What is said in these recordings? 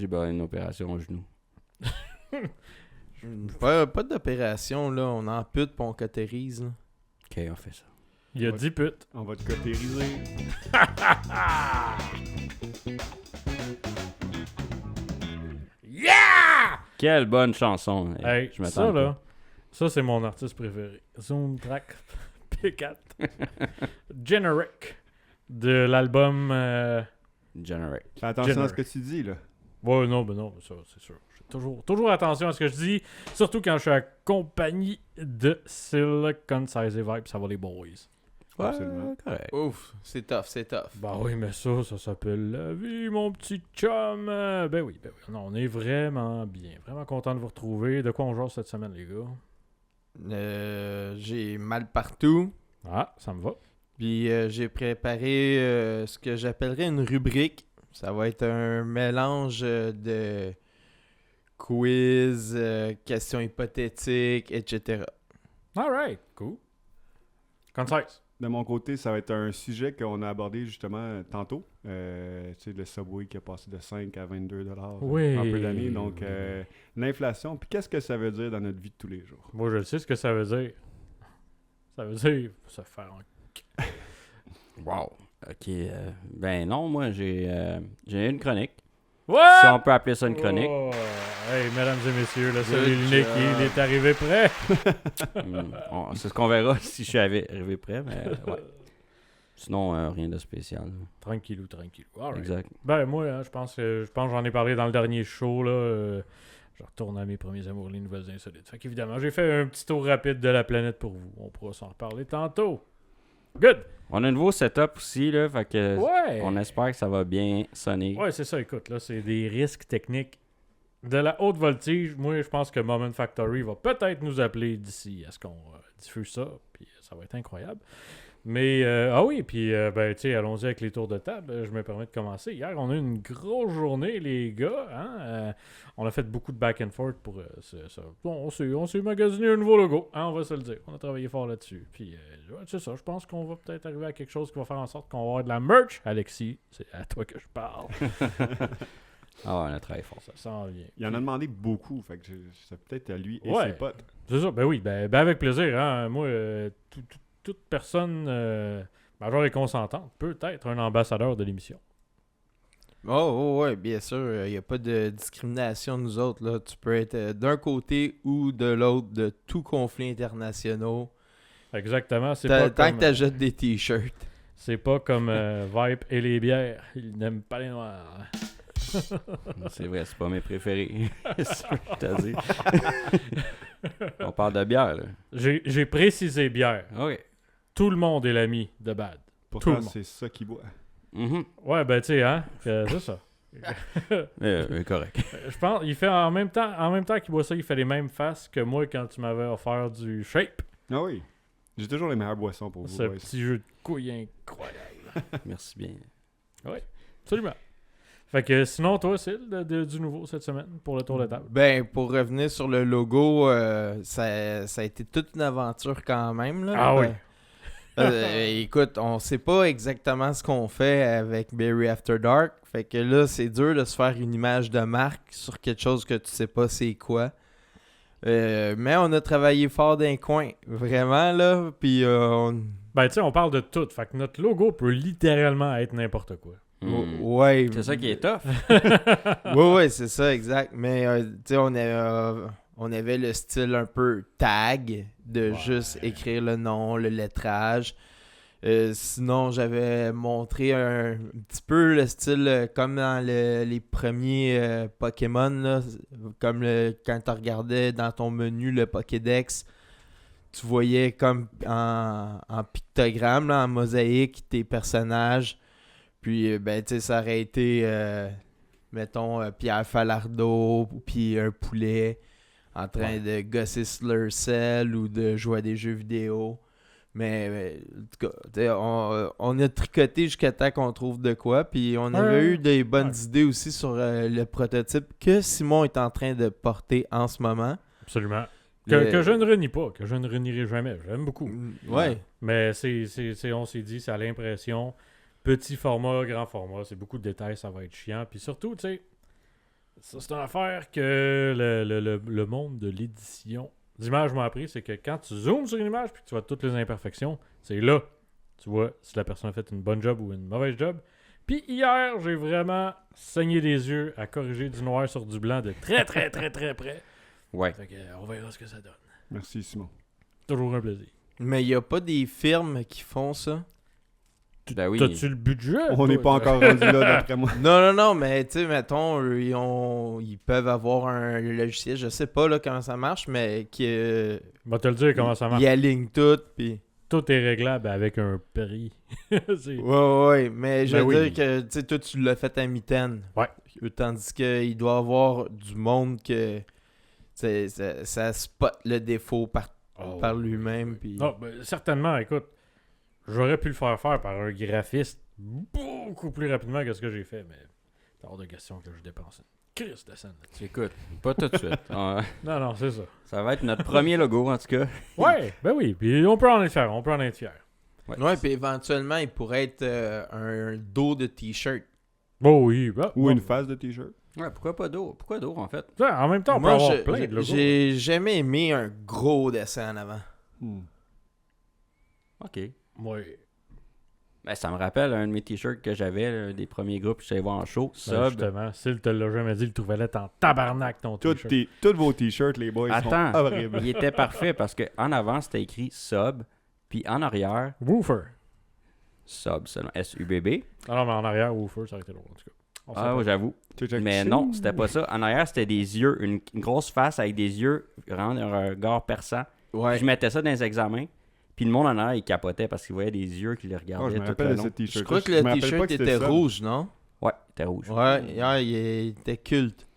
J'ai une opération au genou. Pas d'opération, là. On ampute pis on cautérise, là. Ok, on fait ça. Il a 10 putes. On va te cotériser. Yeah! Quelle bonne chanson. Hey, je ça, m'attends là, ça, c'est mon artiste préféré. Zoom Track P4. Generic. De l'album... Generic. Fais attention à ce Generic. que tu dis, là. Ouais, non, ça, c'est sûr. Je fais toujours attention à ce que je dis, surtout quand je suis accompagné de Silicon Size Vibe, ça va les boys. Ouais, Absolument. correct. Ouf, c'est tough. Bah oui, mais ça s'appelle la vie, mon petit chum. Ben oui. Non, on est vraiment bien, vraiment content de vous retrouver. De quoi on jase cette semaine, les gars? J'ai mal partout. Ah, ça me va. Puis j'ai préparé ce que j'appellerais une rubrique. Ça va être un mélange de quiz, questions hypothétiques, etc. Alright, cool. Concise. De mon côté, ça va être un sujet qu'on a abordé justement tantôt. Tu sais, le Subway qui a passé de 5 à 22 Oui. en peu d'années. Donc, l'inflation. Puis qu'est-ce que ça veut dire dans notre vie de tous les jours? Moi, je sais ce que ça veut dire. Ça veut dire se faire un... Wow. Ok. Ben non, moi, j'ai une chronique. Ouais! Si on peut appeler ça une chronique. Oh! Hey, mesdames et messieurs, le seul Good unique, job. il est arrivé prêt. C'est ce qu'on verra si je suis arrivé prêt, mais ouais. Sinon, rien de spécial. Tranquillou. Alright. Exact. Ben moi, hein, je pense que j'en ai parlé dans le dernier show. Là, je retourne à mes premiers amours, les nouvelles insolites. Fait qu'évidemment, j'ai fait un petit tour rapide de la planète pour vous. On pourra s'en reparler tantôt. Good! On a un nouveau setup aussi, là, fait que Ouais! on espère que ça va bien sonner. Ouais, c'est ça, écoute, là, c'est des risques techniques de la haute voltige. Moi, je pense que Moment Factory va peut-être nous appeler d'ici à ce qu'on diffuse ça, puis ça va être incroyable. Mais, ah oui, puis, ben, tu sais, allons-y avec les tours de table. Je me permets de commencer. Hier, on a eu une grosse journée, les gars. Hein? On a fait beaucoup de back and forth pour ça. Bon, on s'est magasiné un nouveau logo, hein, on va se le dire. On a travaillé fort là-dessus. Puis, ouais, c'est ça, je pense qu'on va peut-être arriver à quelque chose qui va faire en sorte qu'on va avoir de la merch. Alexis, c'est à toi que je parle. Ah ouais, on a travaillé fort. Ça s'en vient. Il en a demandé beaucoup. Fait que c'est peut-être à lui et Ouais. ses potes. C'est ça, ben oui, ben avec plaisir. Hein. Moi, toute personne majeure et consentante peut être un ambassadeur de l'émission. Ouais, bien sûr. Il n'y a pas de discrimination, nous autres. Là. Tu peux être d'un côté ou de l'autre de tout conflit international. Exactement. C'est Tant pas que tu achètes des t-shirts. c'est pas comme Vipe et les bières. Ils n'aiment pas les noirs. C'est vrai, c'est pas mes préférés. C'est ce que je t'ai dit. On parle de bière, là. J'ai précisé bière. OK. Tout le monde est l'ami de Bad. Tout le Pourtant, monde. c'est ça qu'il boit. Mhm. Ouais, ben tu sais, hein. C'est ça. Correct. Je pense, il fait en même temps qu'il boit ça, il fait les mêmes faces que moi quand tu m'avais offert du shape. Ah oui. J'ai toujours les meilleures boissons pour vous. Ce boys. petit jeu de couilles incroyable. Merci bien. Absolument. Fait que sinon, toi, Sil, du nouveau cette semaine pour le tour de table. Ben, pour revenir sur le logo, ça a été toute une aventure quand même. Là. Ah oui. Écoute, on sait pas exactement ce qu'on fait avec Berry After Dark. Fait que là, c'est dur de se faire une image de marque sur quelque chose que tu sais pas c'est quoi. Mais on a travaillé fort d'un coin. Vraiment, là. Puis Ben, tu sais, on parle de tout. Fait que notre logo peut littéralement être n'importe quoi. Ouais. C'est ça qui est tough. Ouais, c'est ça, exact. Mais, tu sais, on avait le style un peu tag de juste écrire le nom, le lettrage. Sinon, j'avais montré un petit peu le style comme dans les premiers Pokémon, là, comme quand tu regardais dans ton menu le Pokédex, tu voyais comme en pictogramme, là, en mosaïque, tes personnages. Puis, ben, tu sais, ça aurait été, mettons, Pierre Falardeau, puis un poulet en train de gosser Slurcell ou de jouer à des jeux vidéo. Mais en tout cas, t'sais, on a tricoté jusqu'à temps qu'on trouve de quoi. Puis on avait eu des bonnes idées aussi sur le prototype que Simon est en train de porter en ce moment. Absolument. Que je ne renie pas, que je ne renierai jamais. J'aime beaucoup. Ouais. Mais on s'est dit, c'est à l'impression, petit format, grand format, c'est beaucoup de détails, ça va être chiant. Puis surtout, tu sais, Ça, c'est une affaire que le monde de l'édition d'image m'a appris, c'est que quand tu zoomes sur une image puis que tu vois toutes les imperfections, c'est là tu vois si la personne a fait une bonne job ou une mauvaise job. Puis hier, j'ai vraiment saigné des yeux à corriger du noir sur du blanc de très très très très près. Ouais. Fait que, on verra ce que ça donne. Merci, Simon. Toujours un plaisir. Mais il n'y a pas des firmes qui font ça. Ben oui. T'as-tu le budget? On n'est pas encore rendu là, d'après moi. Non, mais tu sais, mettons, ils peuvent avoir un logiciel, je sais pas là, comment ça marche, mais qui Va te le dire comment ça marche. ils alignent tout, puis... Tout est réglable avec un prix. C'est- Ouais, mais je Ben veux oui. dire que, tu sais, toi, tu l'as fait à mitaine. Ouais. Tandis qu'il doit y avoir du monde que, tu sais, ça spot le défaut par lui-même, puis... Non, ben, certainement, écoute, j'aurais pu le faire par un graphiste beaucoup plus rapidement que ce que j'ai fait, mais c'est hors de question que je dépense une crise de scène là-dessus. Écoute, pas tout de suite. Non, c'est ça. Ça va être notre premier logo, en tout cas. Ouais, ben oui, puis on peut en être fier, Ouais, puis éventuellement, il pourrait être un dos de t-shirt. Bon, oui, bah, Ou une phase de t-shirt. Ouais, pourquoi pas d'eau? Pourquoi d'eau, en fait? En même temps, on Moi, peut avoir plein de logos. j'ai jamais aimé un gros dessin en avant. OK. Ouais. Ben, ça me rappelle un de mes t-shirts que j'avais, là, des premiers groupes que j'allais voir en show. Ben, Sub. justement, s'il te l'a jamais dit, il trouvait là en tabarnak ton t-shirt. Tous vos t-shirts, les boys, Attends, sont horribles. il était parfait parce qu'en avant, c'était écrit Sub, puis en arrière, Woofer. Sub seulement, S-U-B-B. Ah non, mais en arrière, Woofer, ça aurait été drôle, en tout cas. On Ah, ouais, j'avoue. Mais non, c'était pas ça. En arrière, c'était des yeux, une grosse face avec des yeux, vraiment un regard perçant. Ouais. Puis je mettais ça dans les examens. Puis le monde en arrière, il capotait parce qu'il voyait des yeux qui les Oh, regardaient je me tout rappelle le de long. ce t-shirt. Je crois que le t-shirt était rouge, non? Ouais, c'était rouge. Ouais, il était culte.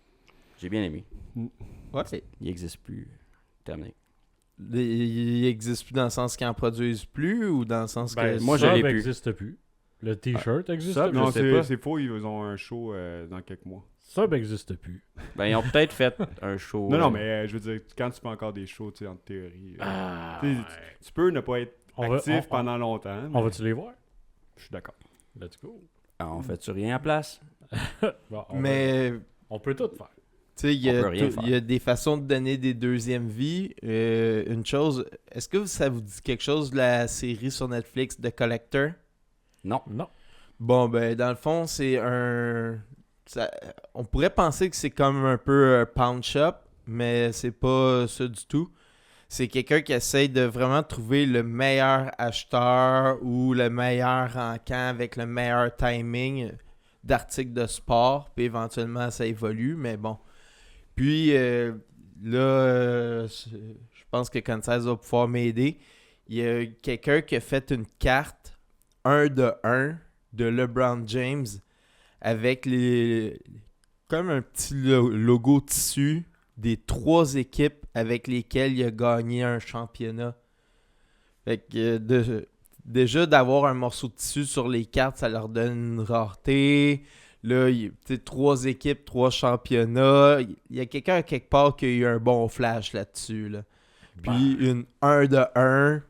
J'ai bien aimé. Ouais. Il n'existe plus. Terminé. Il existe plus dans le sens qu'ils en produisent plus ou dans le sens Ben, que... moi, je Sub l'ai plus. n'existe plus. Le t-shirt existe Sub, plus. Non, je sais pas. c'est faux, ils ont un show dans quelques mois. Sub n'existe plus. Ben, ils ont peut-être fait un show. Non, mais je veux dire, quand tu fais encore des shows, tu sais, en théorie, Ah, tu sais, tu peux ne pas être On va- actif on- pendant longtemps. On mais va-tu les voir? Je suis d'accord. Let's go. Ah, on fait-tu rien à place? Bon, Mais, tu on peut tout faire. sais, il y On a peut rien il y a faire. des façons de donner des deuxièmes vies. Une chose, est-ce que ça vous dit quelque chose de la série sur Netflix The Collector? Non. Non. Bon, ben, dans le fond, c'est on pourrait penser que c'est comme un peu un pawn shop, mais c'est pas ça du tout. C'est quelqu'un qui essaye de vraiment trouver le meilleur acheteur ou le meilleur encamp avec le meilleur timing d'articles de sport. Puis éventuellement, ça évolue, mais bon. Puis là, je pense que Kansas va pouvoir m'aider. Il y a quelqu'un qui a fait une carte 1 de 1 de LeBron James avec comme un petit logo tissu des 3 équipes avec lesquelles il a gagné un championnat. Fait que déjà d'avoir un morceau de tissu sur les cartes, ça leur donne une rareté. Là, il y a 3 équipes, 3 championnats. Il y a quelqu'un quelque part qui a eu un bon flash là-dessus. Là. Puis une 1 de 1.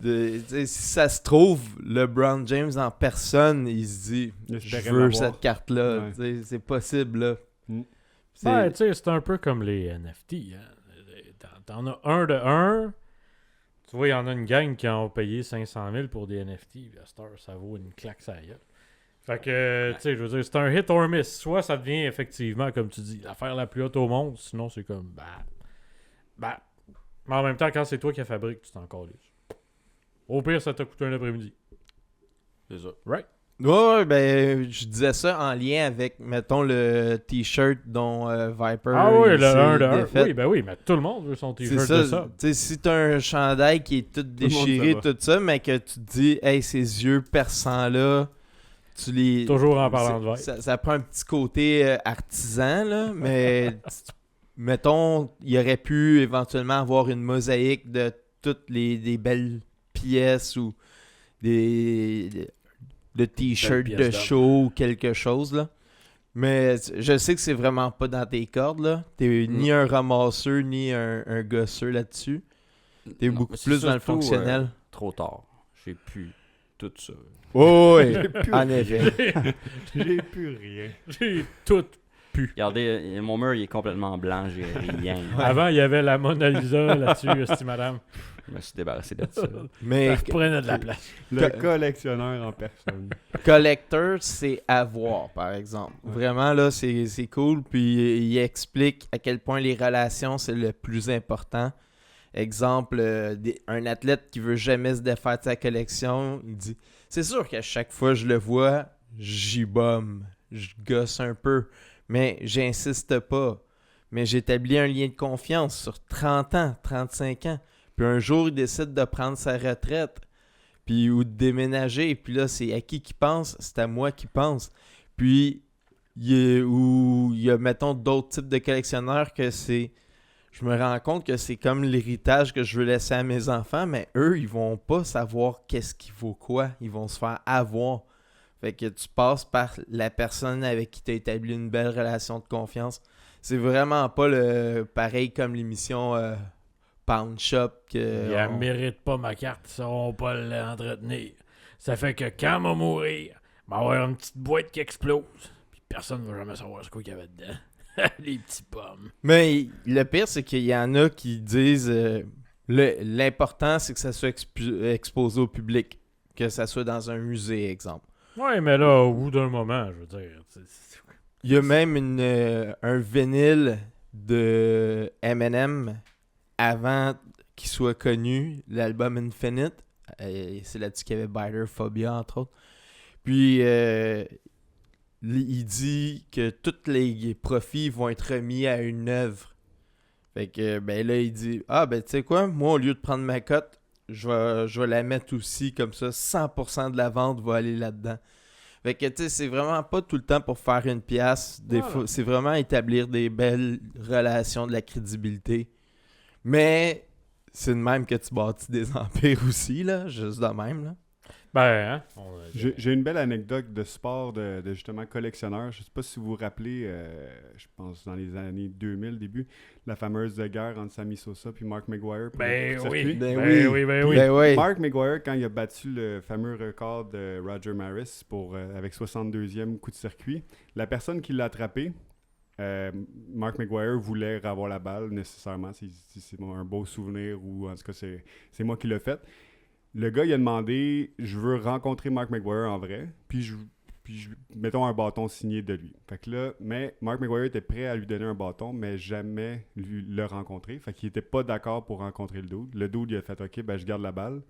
Si ça se trouve, LeBron James en personne, il se dit Il je espérait veux l'avoir. cette carte-là. Ouais. Tu sais, c'est possible. Là. Mm. C'est- Ouais, tu sais, c'est un peu comme les NFT. Hein. T'en as un de un. Tu vois, il y en a une gang qui ont payé 500 000 pour des NFT. Puis à cette heure, ça vaut une claque ça gueule. Fait que, tu sais, je veux dire, c'est un hit or miss. Soit ça devient effectivement, comme tu dis, l'affaire la plus haute au monde. Sinon, c'est comme, bah. Mais en même temps, quand c'est toi qui la fabrique, tu t'en calisses. Au pire, ça t'a coûté un après-midi. C'est ça. Right? Ouais, ben, je disais ça en lien avec, mettons, le t-shirt dont Viper. Ah oui, il le s'est 1 de 1. défait. Oui, ben oui, mais tout le monde veut son C'est t-shirt ça. de ça. Tu sais, si t'as un chandail qui est tout monde déchiré, ça va. tout ça, mais que tu te dis, hey, ces yeux perçants-là, tu les. Toujours en parlant de vibe. Ça prend un petit côté artisan, là, mais mettons, il aurait pu éventuellement avoir une mosaïque de toutes des belles pièces ou de t-shirts Belles de pièces show ou quelque chose, là. Mais je sais que c'est vraiment pas dans tes cordes, là. T'es ni un ramasseur, ni un gosseur là-dessus. T'es Non, beaucoup mais c'est plus dans le surtout, fonctionnel. Trop tard. Je sais plus. tout ça. Oui, en effet. J'ai plus rien. J'ai tout pu. Regardez, mon mur, il est complètement blanc, j'ai rien. Avant, il y avait la Mona Lisa là-dessus, esti madame. Je me suis débarrassé de ça. Mais Ça prenait de la place. Le collectionneur en personne. collector, c'est avoir, par exemple. Vraiment, là, c'est cool. Puis il explique à quel point les relations, c'est le plus important. Exemple, un athlète qui veut jamais se défaire de sa collection, il dit « C'est sûr qu'à chaque fois que je le vois, j'y bombe, je gosse un peu, mais j'insiste pas. Mais j'établis un lien de confiance sur 30 ans, 35 ans. Puis un jour, il décide de prendre sa retraite, puis ou de déménager. Puis là, c'est à qui pense? C'est à moi qui pense. Puis, il y a, mettons, d'autres types de collectionneurs que c'est... Je me rends compte que c'est comme l'héritage que je veux laisser à mes enfants, mais eux, ils vont pas savoir qu'est-ce qui vaut quoi. Ils vont se faire avoir. Fait que tu passes par la personne avec qui tu as établi une belle relation de confiance. C'est vraiment pas le pareil comme l'émission Pound Shop. Que Il mérite pas ma carte, ils sauront pas l'entretenir. Ça fait que quand m'a mourir, il va y avoir une petite boîte qui explose. Puis personne ne va jamais savoir ce qu'il y avait dedans. Les petits pommes. Mais le pire, c'est qu'il y en a qui disent l'important, c'est que ça soit exposé au public. Que ça soit dans un musée, exemple. Ouais, mais là, au bout d'un moment, je veux dire. Il y a même un vinyle de Eminem avant qu'il soit connu, l'album Infinite. C'est là-dessus qu'il y avait Biter Phobia, entre autres. Puis, il dit que tous les profits vont être remis à une œuvre. Fait que, ben là, il dit, ben tu sais quoi, moi, au lieu de prendre ma cote, je vais la mettre aussi, comme ça, 100% de la vente va aller là-dedans. Fait que, tu sais, c'est vraiment pas tout le temps pour faire une pièce. C'est vraiment établir des belles relations, de la crédibilité. Mais c'est de même que tu bâtis des empires aussi, là, juste de même, là. Ben, hein? J'ai une belle anecdote de sport de justement collectionneur. Je sais pas si vous vous rappelez, je pense dans les années 2000, début, la fameuse guerre entre Sammy Sosa et Mark McGwire. Ben oui. Circuit. Ben oui. Ben oui. Mark McGwire, quand il a battu le fameux record de Roger Maris avec 62e coup de circuit, la personne qui l'a attrapé, Mark McGwire voulait avoir la balle nécessairement. C'est un beau souvenir ou en tout cas c'est moi qui l'ai fait. Le gars, il a demandé « Je veux rencontrer Mark McGwire en vrai, puis mettons un bâton signé de lui. » Fait que là, mais Mark McGwire était prêt à lui donner un bâton, mais jamais le rencontrer. Fait qu'il était pas d'accord pour rencontrer le dude. Le dude, il a fait « Ok, ben je garde la balle. »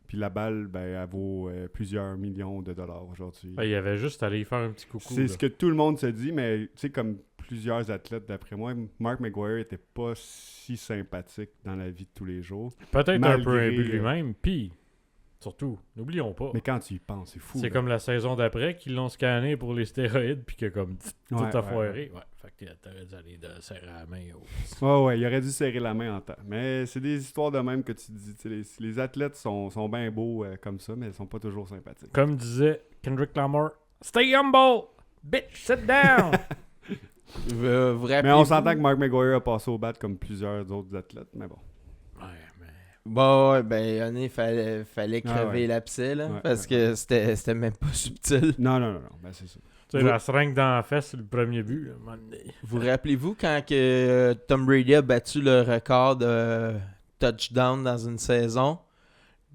Puis la balle, ben elle vaut plusieurs millions de dollars aujourd'hui. Ben, il y avait juste à aller y faire un petit coucou. C'est ce que tout le monde se dit, mais tu sais, comme plusieurs athlètes, d'après moi, Mark McGwire était pas si sympathique dans la vie de tous les jours. Peut-être un malgré, peu imbu de lui-même, puis... Surtout, n'oublions pas. Mais quand tu y penses, c'est fou. C'est là. comme la saison d'après qu'ils l'ont scanné pour les stéroïdes puis que comme tout Ouais, a foiré. Ouais. Fait que t'aurais dû aller serrer la main. Ouais, il aurait dû serrer la main en temps. Mais c'est des histoires de même que tu dis. Les athlètes sont bien beaux comme ça, mais ils sont pas toujours sympathiques. Comme disait Kendrick Lamar, stay humble, bitch, sit down. Vous Mais on s'entend que Mark McGwire a passé au bat comme plusieurs autres athlètes, mais bon. Ouais, mais... Bon, ouais, ben, il fallait crever ouais. l'abcès, là, Ouais, parce ouais. que c'était même pas subtil. Non, ben c'est ça. Tu sais, la seringue dans la fesse, c'est le premier but. Là, à un moment donné. Vous rappelez-vous quand que Tom Brady a battu le record de touchdown dans une saison?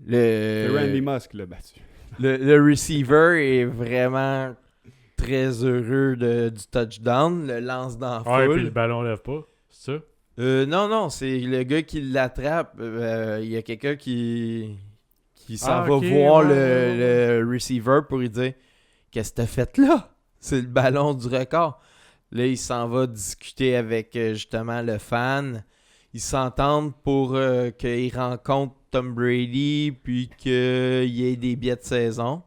C'est Randy Moss qui l'a battu. Le receiver est vraiment très heureux du touchdown, le lance dans la Ouais, foule. puis le ballon lève pas. C'est ça? Non, c'est le gars qui l'attrape. Il y a quelqu'un qui s'en va ok, voir ouais. le receiver pour lui dire « Qu'est-ce que t'as fait là? C'est le ballon du record. » Là, il s'en va discuter avec justement le fan. Ils s'entendent pour qu'il rencontre Tom Brady puis qu'il y ait des billets de saison.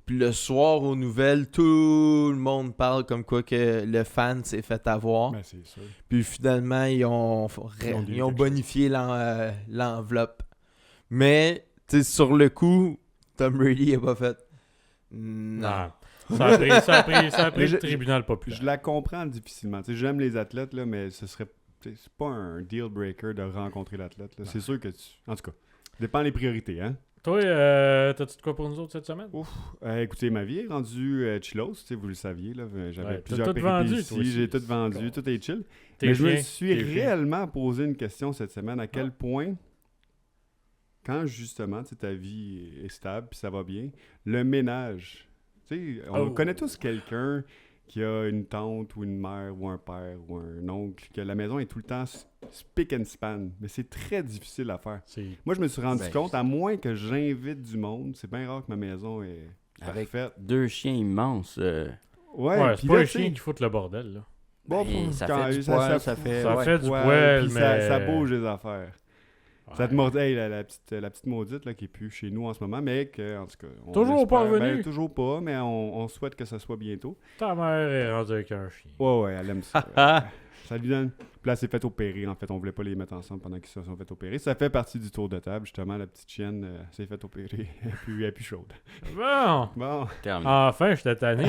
Puis le soir, aux nouvelles, tout le monde parle comme quoi que le fan s'est fait avoir. Ben, c'est sûr. Puis finalement, ils ont bonifié l'enveloppe. Mais, tu sais, sur le coup, Tom Brady n'a pas fait. Non. Ça a pris Mais le tribunal populaire. Je la comprends difficilement. Tu sais, j'aime les athlètes, là, mais ce serait. C'est pas un deal breaker de rencontrer l'athlète. Là. C'est sûr que En tout cas, dépend des priorités, hein? Toi, t'as-tu de quoi pour nous autres cette semaine? Écoutez, ma vie est rendue chillos, tu sais, vous le saviez, là, j'avais Ouais, plusieurs t'as tout vendu, péripéties, toi aussi. j'ai tout vendu, tout est chill. T'es Mais je me bien, suis t'es bien. réellement posé une question cette semaine, à quel point, quand justement, tu sais, ta vie est stable puis ça va bien, le ménage, tu sais, on connaît tous quelqu'un qui a une tante ou une mère ou un père ou un oncle, que la maison est tout le temps spick and span, mais c'est très difficile à faire. Moi, je me suis rendu compte, à moins que j'invite du monde, c'est bien rare que ma maison est Avec parfaite. 2 chiens immenses. Ouais, puis c'est pas là, les tu sais, chiens qui foutent le bordel, là. bon, Ben, ça quand- fait du poil, ça fait... Ça ouais. fait du ouais, poil, puis mais... ça bouge les affaires. Ça Ouais. te mord... Hey, la petite maudite là, qui est plus chez nous en ce moment, mais que, en tout cas... on Toujours espère- pas revenue. toujours pas, mais on souhaite que ça soit bientôt. Ta mère est rendue avec un chien. Ouais, elle aime ça. Ça lui donne... Puis là, elle s'est fait opérer, en fait. On voulait pas les mettre ensemble pendant qu'ils se sont fait opérer. Ça fait partie du tour de table, justement. La petite chienne s'est fait opérer. Elle est plus chaude. Bon! Bon. Terminé. Enfin, je t'ai tanné.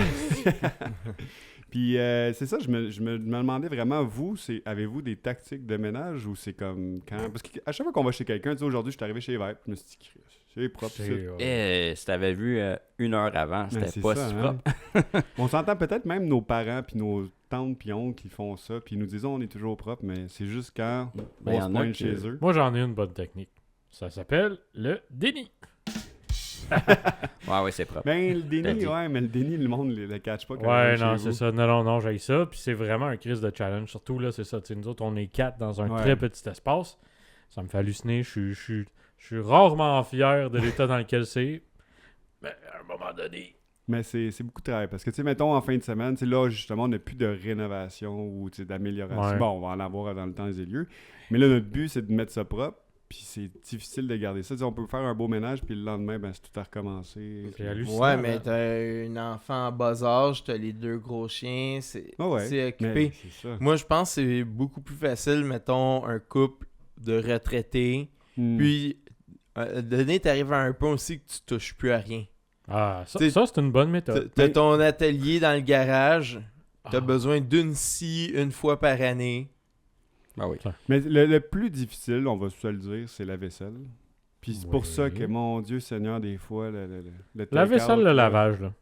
Puis c'est ça, je me demandais vraiment, vous, avez-vous des tactiques de ménage ou c'est comme quand... Parce qu'à chaque fois qu'on va chez quelqu'un, tu sais, aujourd'hui, je suis arrivé chez Vibe, je me suis dit, Chris, c'est propre, c'est... Si t'avais vu 1 heure avant, c'était c'est pas ça, si hein. propre. On s'entend peut-être même nos parents puis nos tantes puis oncles qui font ça, puis ils nous disent on est toujours propre, mais c'est juste quand Ben, on y se en a pointe qui- chez eux. Moi, j'en ai une bonne technique. Ça s'appelle le déni. Ouais, c'est propre. Ben, le T'as déni, dit. ouais, mais le déni, le monde le catch pas quand Ouais, même non, chez c'est vous. ça. Non, j'ai ça. Puis c'est vraiment un crise de challenge. Surtout, là, c'est ça. Tu sais, nous autres, on est 4 dans un Ouais. très petit espace. Ça me fait halluciner. Je suis rarement fier de l'état dans lequel c'est. Mais à un moment donné... Mais c'est beaucoup de travail, parce que, tu sais, mettons, en fin de semaine, tu sais, là, justement, on n'a plus de rénovation ou, tu sais, d'amélioration. Ouais. Bon, on va en avoir dans le temps des lieux. Mais là, notre but, c'est de mettre ça propre, puis c'est difficile de garder ça. Tu sais, on peut faire un beau ménage, puis le lendemain, ben, c'est tout à recommencer. C'est Puis- hallucinant. Ouais, mais hein. t'as un enfant en bas âge, t'as les 2 gros chiens, c'est Ah ouais, c'est occupé. mais c'est ça. Moi, je pense que c'est beaucoup plus facile, mettons, un couple de retraités. Hmm. Puis, donné, t'arrives à un point aussi que tu touches plus à rien. Ah, T'sais, ça c'est une bonne méthode. T'as ton atelier dans le garage, t'as Ah. besoin d'une scie une fois par année. Ah oui. Mais le plus difficile, on va se le dire, c'est la vaisselle. Puis c'est pour Oui. ça que, mon Dieu Seigneur, des fois, le La take-out, vaisselle, le là- lavage, là.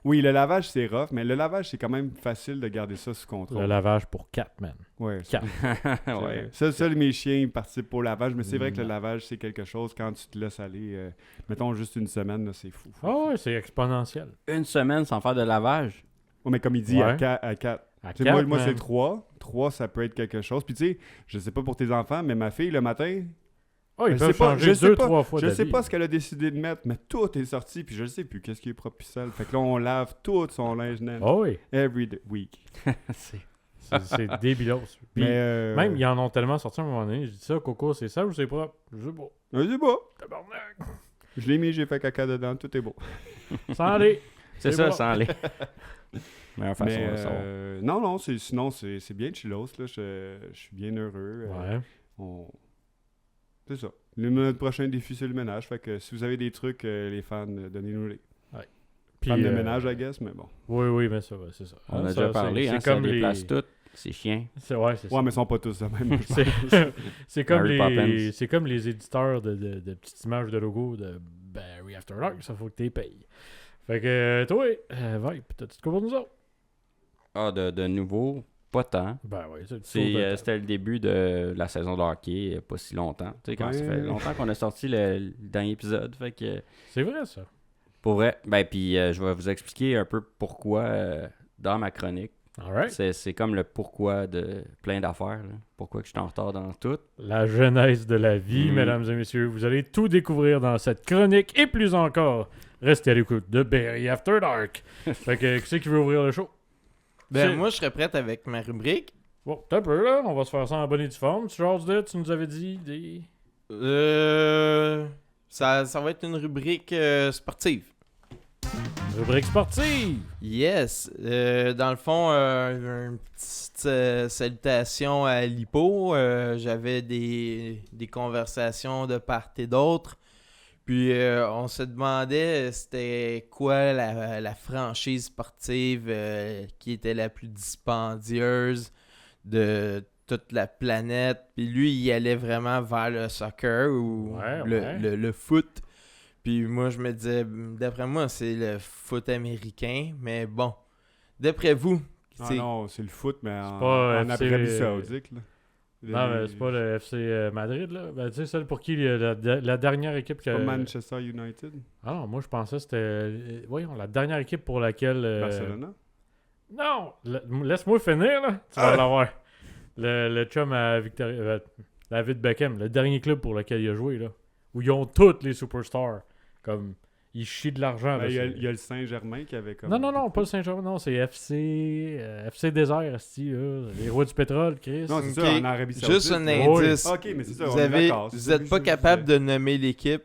Oui, le lavage, c'est rough, mais le lavage, c'est quand même facile de garder ça sous contrôle. Le lavage pour 4, man. Ouais, Quatre. c'est Ouais. vrai. Seuls mes chiens ils participent au lavage, mais c'est vrai que le Non. lavage, c'est quelque chose, quand tu te laisses aller, mettons juste une semaine, là, c'est fou. Ah ouais, c'est exponentiel. Une semaine sans faire de lavage. Ouais, mais comme il dit, Ouais. à 4. À Tu sais, moi, 4, moi c'est man. 3. 3, ça peut être quelque chose. Puis tu sais, je sais pas pour tes enfants, mais ma fille, le matin, Oh, ils je peuvent sais pas- changer je sais 2-3 fois je sais d'habit. pas ce qu'elle a décidé de mettre, mais tout est sorti, puis je sais plus qu'est-ce qui est propre puis sale. Fait que là, on lave tout son linge neuf. Oh oui, Week. C'est- c'est débilos. Puis, Mais même, ils en ont tellement sorti à un moment donné. Je dis ça, Coco, c'est ça ou c'est propre? Je sais pas. c'est beau. Tabarnak. Je l'ai mis, j'ai fait caca dedans, tout est beau. Sans aller. C'est C'est ça, bon. sans aller. Meilleure façon Mais de savoir. non, sinon, c'est bien chillos, là. Je suis bien heureux. Ouais. C'est ça. Notre prochain défi, c'est le ménage. Fait que si vous avez des trucs, les fans, donnez-nous-les. Puis, Fans de ménage, I guess, mais bon. Oui, mais ça va, c'est ça. On Ah, a ça, déjà parlé, c'est hein, ça comme les... déplace tout. C'est chiant. Ouais, c'est Ouais, ça. mais ils sont pas tous de même. je C'est pense. c'est comme Mary Poppins. c'est comme les éditeurs de petites images de logo de Barry After Dark, ça faut que tu les payes. Fait que toi, Vibe, t'as-tu de quoi pour nous autres? Ah, de nouveau, pas tant. Ben oui, c'est C'était le début de la saison de hockey, il y a pas si longtemps. Tu sais, quand ça Ouais. fait longtemps qu'on a sorti le dernier épisode. Fait que, C'est vrai ça. pour vrai, ben, puis je vais vous expliquer un peu pourquoi dans ma chronique. Alright. C'est comme le pourquoi de plein d'affaires. Là. Pourquoi que je suis en retard dans tout. La genèse de la vie, Mhm. mesdames et messieurs. Vous allez tout découvrir dans cette chronique et plus encore. Restez à l'écoute de Barry After Dark. Fait que qui c'est qui veut ouvrir le show? Ben, C'est- moi, je serais prête avec ma rubrique. Bon, t'as un peu là, on va se faire ça en bonne et due forme. Tu jases de, tu nous avais dit des... Ça va être une rubrique sportive. Rubrique sportive! Yes. Dans le fond, une petite salutation à Lipo. J'avais des conversations de part et d'autre. Puis on se demandait c'était quoi la franchise sportive qui était la plus dispendieuse de toute la planète. Puis lui, il allait vraiment vers le soccer ou Ouais. le foot. Puis moi, je me disais, d'après moi, c'est le foot américain. Mais bon, d'après vous, Ah non, c'est le foot, mais pas en FC, Arabie Saoudite. Là. Non, mais c'est pas le FC Madrid, là. Ben, tu sais, celle pour qui la dernière équipe que... Pas Manchester United, Ah non, moi, je pensais que c'était... voyons, la dernière équipe pour laquelle... Barcelona. Non! Laisse-moi finir, là. Tu vas l'avoir. Le chum à David Beckham, le dernier club pour lequel il a joué, là. Où ils ont tous les superstars. Comme... Ils chient de l'argent. Ben, il y a le Saint-Germain qui avait comme... Non, pas le Saint-Germain, non, c'est FC Désert, esti, là. Les rois du pétrole, Chris. Non, c'est Ok, ça, en Arabie Saoudite. juste un là. indice. Ok, mais c'est ça, Vous on est avez, d'accord, c'est vous ça êtes que pas je capable disais. de nommer l'équipe.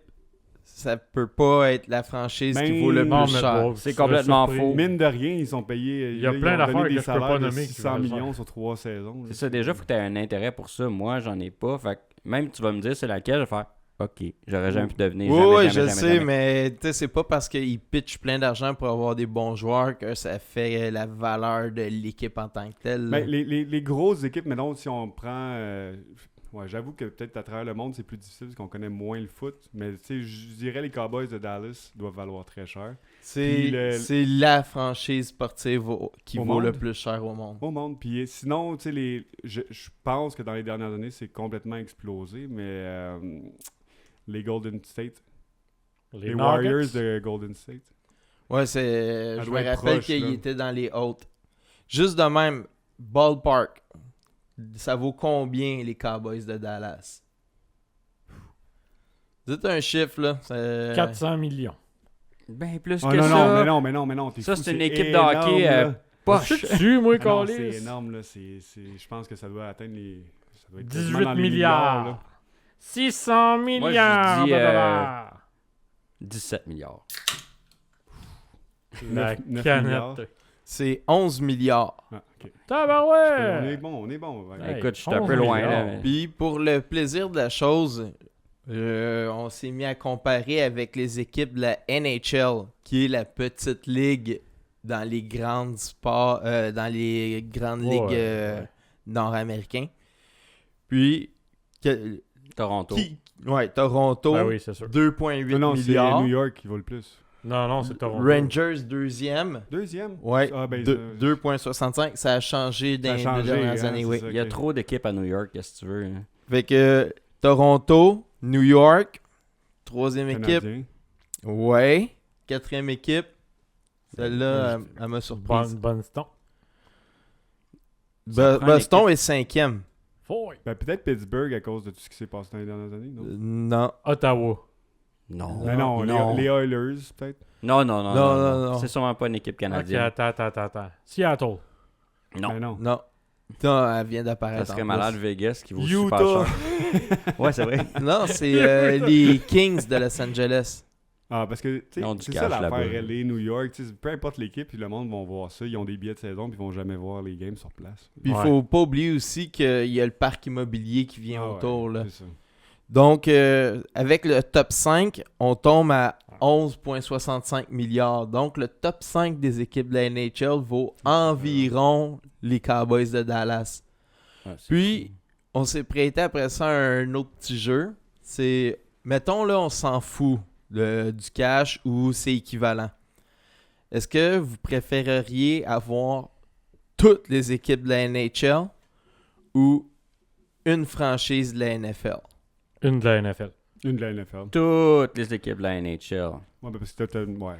Ça peut pas être la franchise qui Ben, vaut le non, plus mais cher. bon, C'est je serais complètement surpris. faux. Mine de rien, ils sont payés. Il y a là, plein ils ont d'affaires donné que des je peux pas salaires de nommer qui 600 veulent le millions faire. sur 3 saisons. C'est ça, déjà, faut que tu aies un intérêt pour ça. Moi, j'en ai pas. Fait que même tu vas me dire c'est laquelle, je vais faire OK, j'aurais jamais pu devenir. Oui, jamais, oui, jamais, je jamais, sais, jamais. mais tu sais, c'est pas parce qu'ils pitchent plein d'argent pour avoir des bons joueurs que ça fait la valeur de l'équipe en tant que telle. là. Ben, les grosses équipes, maintenant, si on prend. Ouais, j'avoue que peut-être à travers le monde, c'est plus difficile parce qu'on connaît moins le foot. Mais tu sais, je dirais les Cowboys de Dallas doivent valoir très cher. Puis C'est la franchise sportive qui Au vaut le monde? plus cher au monde. Au monde. Puis sinon, tu sais, je pense que dans les dernières années, c'est complètement explosé. Mais les Golden State, les Warriors de Golden State. Ouais, Ça je me doit être rappelle proche, qu'il là. était dans les hautes. Juste de même, ballpark, ça vaut combien les Cowboys de Dallas? Dites un chiffre, là. 400 millions. Ben, plus Oh, que non, ça. non, mais non, t'es Ça, fou, c'est une équipe de énorme, hockey, là. Poche. Je suis dessus, moi, Ah non, c'est câlisse. énorme, là. Je pense que ça doit atteindre les... Ça doit être 18 quasiment dans les milliards. là. 600 milliards dis, de dollars. 17 milliards. La 9 canette. milliards. C'est 11 milliards. Ah, ok. Tabarouette! On est bon. Ouais. Hey, Écoute, je suis un 11 peu loin, là. milliards. mais- Puis pour le plaisir de la chose, on s'est mis à comparer avec les équipes de la NHL, qui est la petite ligue dans les grandes sports, dans les grandes ligues ouais. nord-américaines. Puis, Toronto. Toronto, Ben oui, c'est sûr. 2,8 Non, c'est milliards. New York qui vaut le plus. Non, c'est Toronto. Rangers, deuxième. Deuxième? Ouais, Ah, ben, 2,65. Ça a changé dans Ça a les changé, deux dernières hein, années, c'est oui. ça. Il y a Ok. trop d'équipes à New York, qu'est-ce que tu veux. hein. Fait que Toronto, New York, troisième équipe. Canadien. Ouais. Quatrième équipe. Celle-là, elle m'a surprise. Boston. Ça prend Boston l'équipe. est cinquième. Foy. Ben, peut-être Pittsburgh à cause de tout ce qui s'est passé dans les dernières années, non? Non. Ottawa. Non. Ben non, non. les Oilers, peut-être. Non, Non. C'est sûrement pas une équipe Ok, canadienne. attends. Seattle. Non. Ben non. Non. Non, elle vient d'apparaître. Ça serait en malade plus. Vegas qui vaut Utah. super cher. Ouais, c'est vrai. Non, c'est les Kings de Los Angeles. Ah, parce que, tu sais, Ils ont du c'est cash ça l'affaire, là-bas. LA, New York, tu sais, peu importe l'équipe, puis le monde vont voir ça, ils ont des billets de saison, puis ils vont jamais voir les games sur place. Puis il Ouais. faut pas oublier aussi qu'il y a le parc immobilier qui vient Ah ouais, autour. Là. c'est ça. Donc, avec le top 5, on tombe à 11,65 milliards. Donc, le top 5 des équipes de la NHL vaut environ les Cowboys de Dallas. Ouais, c'est Puis, fou. on s'est prêté après ça à un autre petit jeu. C'est, mettons là, on s'en fout du cash ou c'est équivalent. Est-ce que vous préféreriez avoir toutes les équipes de la NHL ou une franchise de la NFL? Une de la NFL. Une de la NFL. Toutes les équipes de la NHL. Ouais, ben, parce que t'as... Ouais.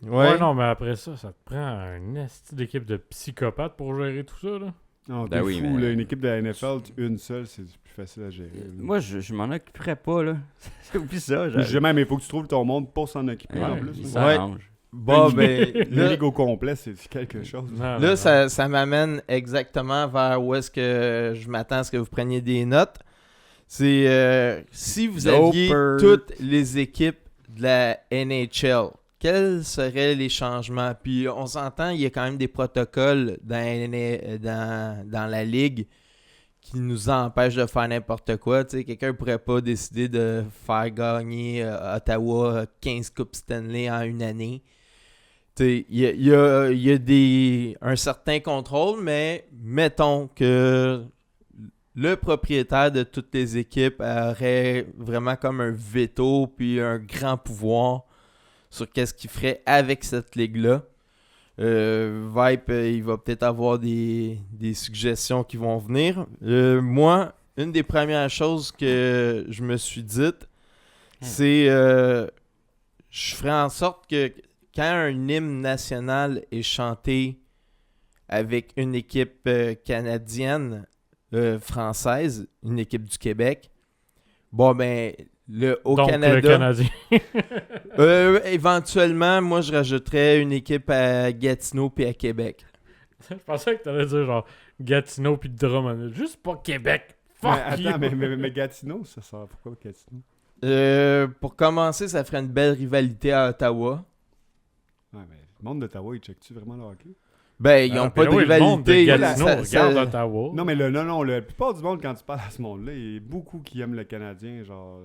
Ouais, non, mais après ça, ça te prend un esti d'équipe de psychopathes pour gérer tout ça, là. Non, Ben t'es oui, fou, mais- là, une équipe de la NFL, une seule, c'est plus facile à gérer. Moi, je m'en occuperais pas, là. Oublie ça. Jamais, mais il faut que tu trouves ton monde pour s'en occuper, en Ouais, plus. il là. s'arrange. Bon, ben, La là, ligue au complet, c'est quelque chose. Non, là, ça m'amène exactement vers où est-ce que je m'attends à ce que vous preniez des notes. C'est si vous aviez Doper. toutes les équipes de la NHL, quels seraient les changements? Puis on s'entend, il y a quand même des protocoles dans la ligue qui nous empêchent de faire n'importe quoi. Tu sais, quelqu'un ne pourrait pas décider de faire gagner Ottawa 15 Coupes Stanley en une année. Tu sais, il y a un certain contrôle, mais mettons que le propriétaire de toutes les équipes aurait vraiment comme un veto puis un grand pouvoir sur qu'est-ce qu'il ferait avec cette ligue-là. Vipe, il va peut-être avoir des suggestions qui vont venir. Moi, une des premières choses que je me suis dites, c'est je ferai en sorte que quand un hymne national est chanté avec une équipe canadienne, française, une équipe du Québec, bon ben, au Donc, Canada, le Canadien. éventuellement, moi je rajouterais une équipe à Gatineau puis à Québec. Je pensais que t'allais dire genre Gatineau puis Drummond. Juste pas Québec. Fuck Mais you. attends, mais Gatineau, ça sort. Pourquoi Gatineau? Pour commencer, ça ferait une belle rivalité à Ottawa. Ouais, mais le monde d'Ottawa, il check-tu vraiment le hockey? Ben, ils n'ont pas de Le monde de rivalité. Gatineau Ça- regarde Ottawa. Non, mais la plupart du monde, quand tu parles à ce monde-là, il y a beaucoup qui aiment le Canadien, genre...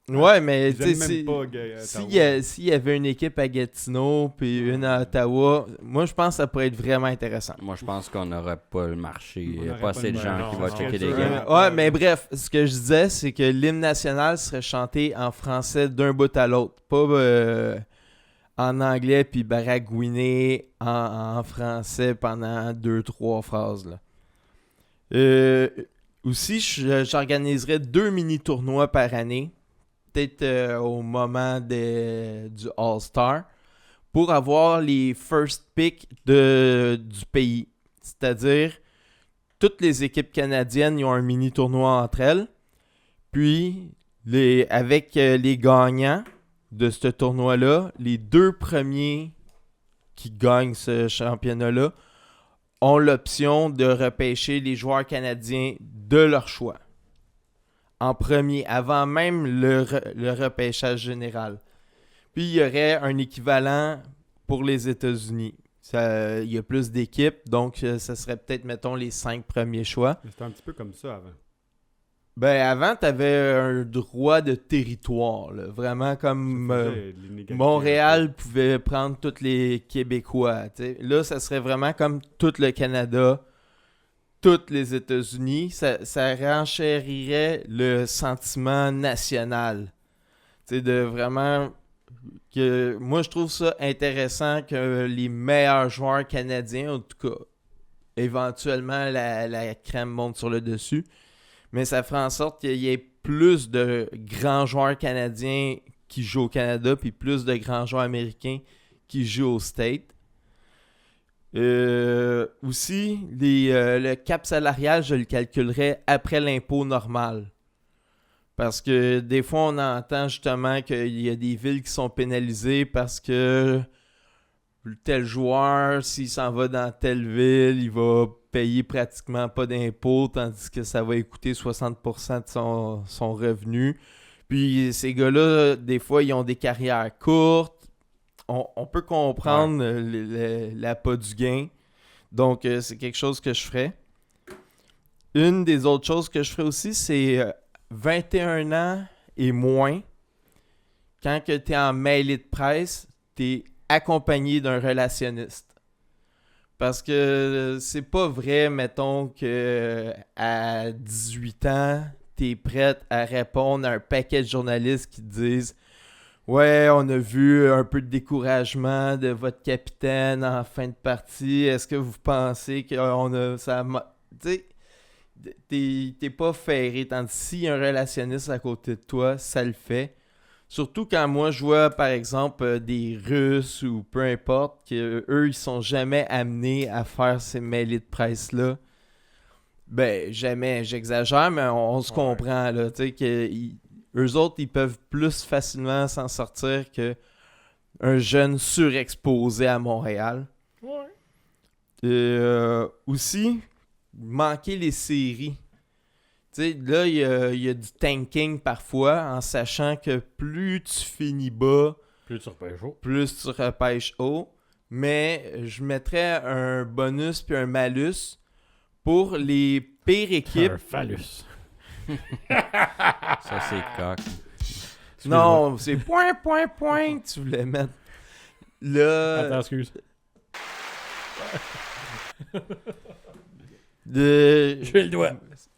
Ouais, mais Ils tu sais, aiment même pas s'il y avait une équipe à Gatineau puis une à Ottawa, moi je pense que ça pourrait être vraiment intéressant. Moi, je pense qu'on n'aurait pas le marché. Il n'y a n'aurait pas pas assez le de gens marché. qui vont Non, checker c'est des sûr. games. Ouais, mais bref, ce que je disais, c'est que l'hymne national serait chanté en français d'un bout à l'autre. Pas en anglais puis baragouiné en français pendant 2-3 phrases. Là. Aussi, j'organiserais 2 mini-tournois par année. Peut-être au moment du All-Star. Pour avoir les first picks du pays. C'est-à-dire, toutes les équipes canadiennes ils ont un mini-tournoi entre elles. Puis, avec les gagnants de ce tournoi-là, les 2 premiers qui gagnent ce championnat-là ont l'option de repêcher les joueurs canadiens de leur choix. En premier, avant même le repêchage général. Puis, il y aurait un équivalent pour les États-Unis. Il y a plus d'équipes, donc ça serait peut-être, mettons, les 5 premiers choix. C'était un petit peu comme ça avant. Ben, avant, tu avais un droit de territoire. Là. Vraiment comme Ça faisait de l'inégalité Montréal pouvait prendre tous les Québécois. T'sais. Là, ça serait vraiment comme tout le Canada, tous les États-Unis. Ça renchérirait le sentiment national. T'sais, de vraiment... moi, je trouve ça intéressant que les meilleurs joueurs canadiens, en tout cas, éventuellement, la crème monte sur le dessus. Mais ça ferait en sorte qu'il y ait plus de grands joueurs canadiens qui jouent au Canada, puis plus de grands joueurs américains qui jouent au States. Aussi, le cap salarial, je le calculerais après l'impôt normal. Parce que des fois, on entend justement qu'il y a des villes qui sont pénalisées parce que tel joueur, s'il s'en va dans telle ville, il va payer pratiquement pas d'impôts, tandis que ça va lui coûter 60% de son revenu. Puis ces gars-là, des fois, ils ont des carrières courtes. On peut comprendre l'appât du gain. Donc, c'est quelque chose que je ferais. Une des autres choses que je ferais aussi, c'est 21 ans et moins. Quand tu es en mêlée de presse, tu es accompagné d'un relationniste. Parce que c'est pas vrai, mettons, que à 18 ans, tu es prête à répondre à un paquet de journalistes qui te disent « Ouais, on a vu un peu de découragement de votre capitaine en fin de partie. Est-ce que vous pensez qu'on a... » Tu sais, t'es pas ferré. Tandis s'il y a un relationniste à côté de toi, ça le fait. Surtout quand moi je vois par exemple des Russes ou peu importe, qu'eux ils sont jamais amenés à faire ces mêlées de presse-là. Ben jamais, j'exagère, mais on se comprend là. Tu sais, eux autres ils peuvent plus facilement s'en sortir qu'un jeune surexposé à Montréal. Aussi, manquer les séries. Tu sais, là, il y a du tanking parfois, en sachant que plus tu finis bas, Plus tu repêches haut. plus tu repêches haut. Mais je mettrais un bonus puis un malus pour les pires équipes. Un phallus. Ça, c'est coq. Non, c'est point, que tu voulais mettre. Là, Attends, excuse. de... J'ai le doigt.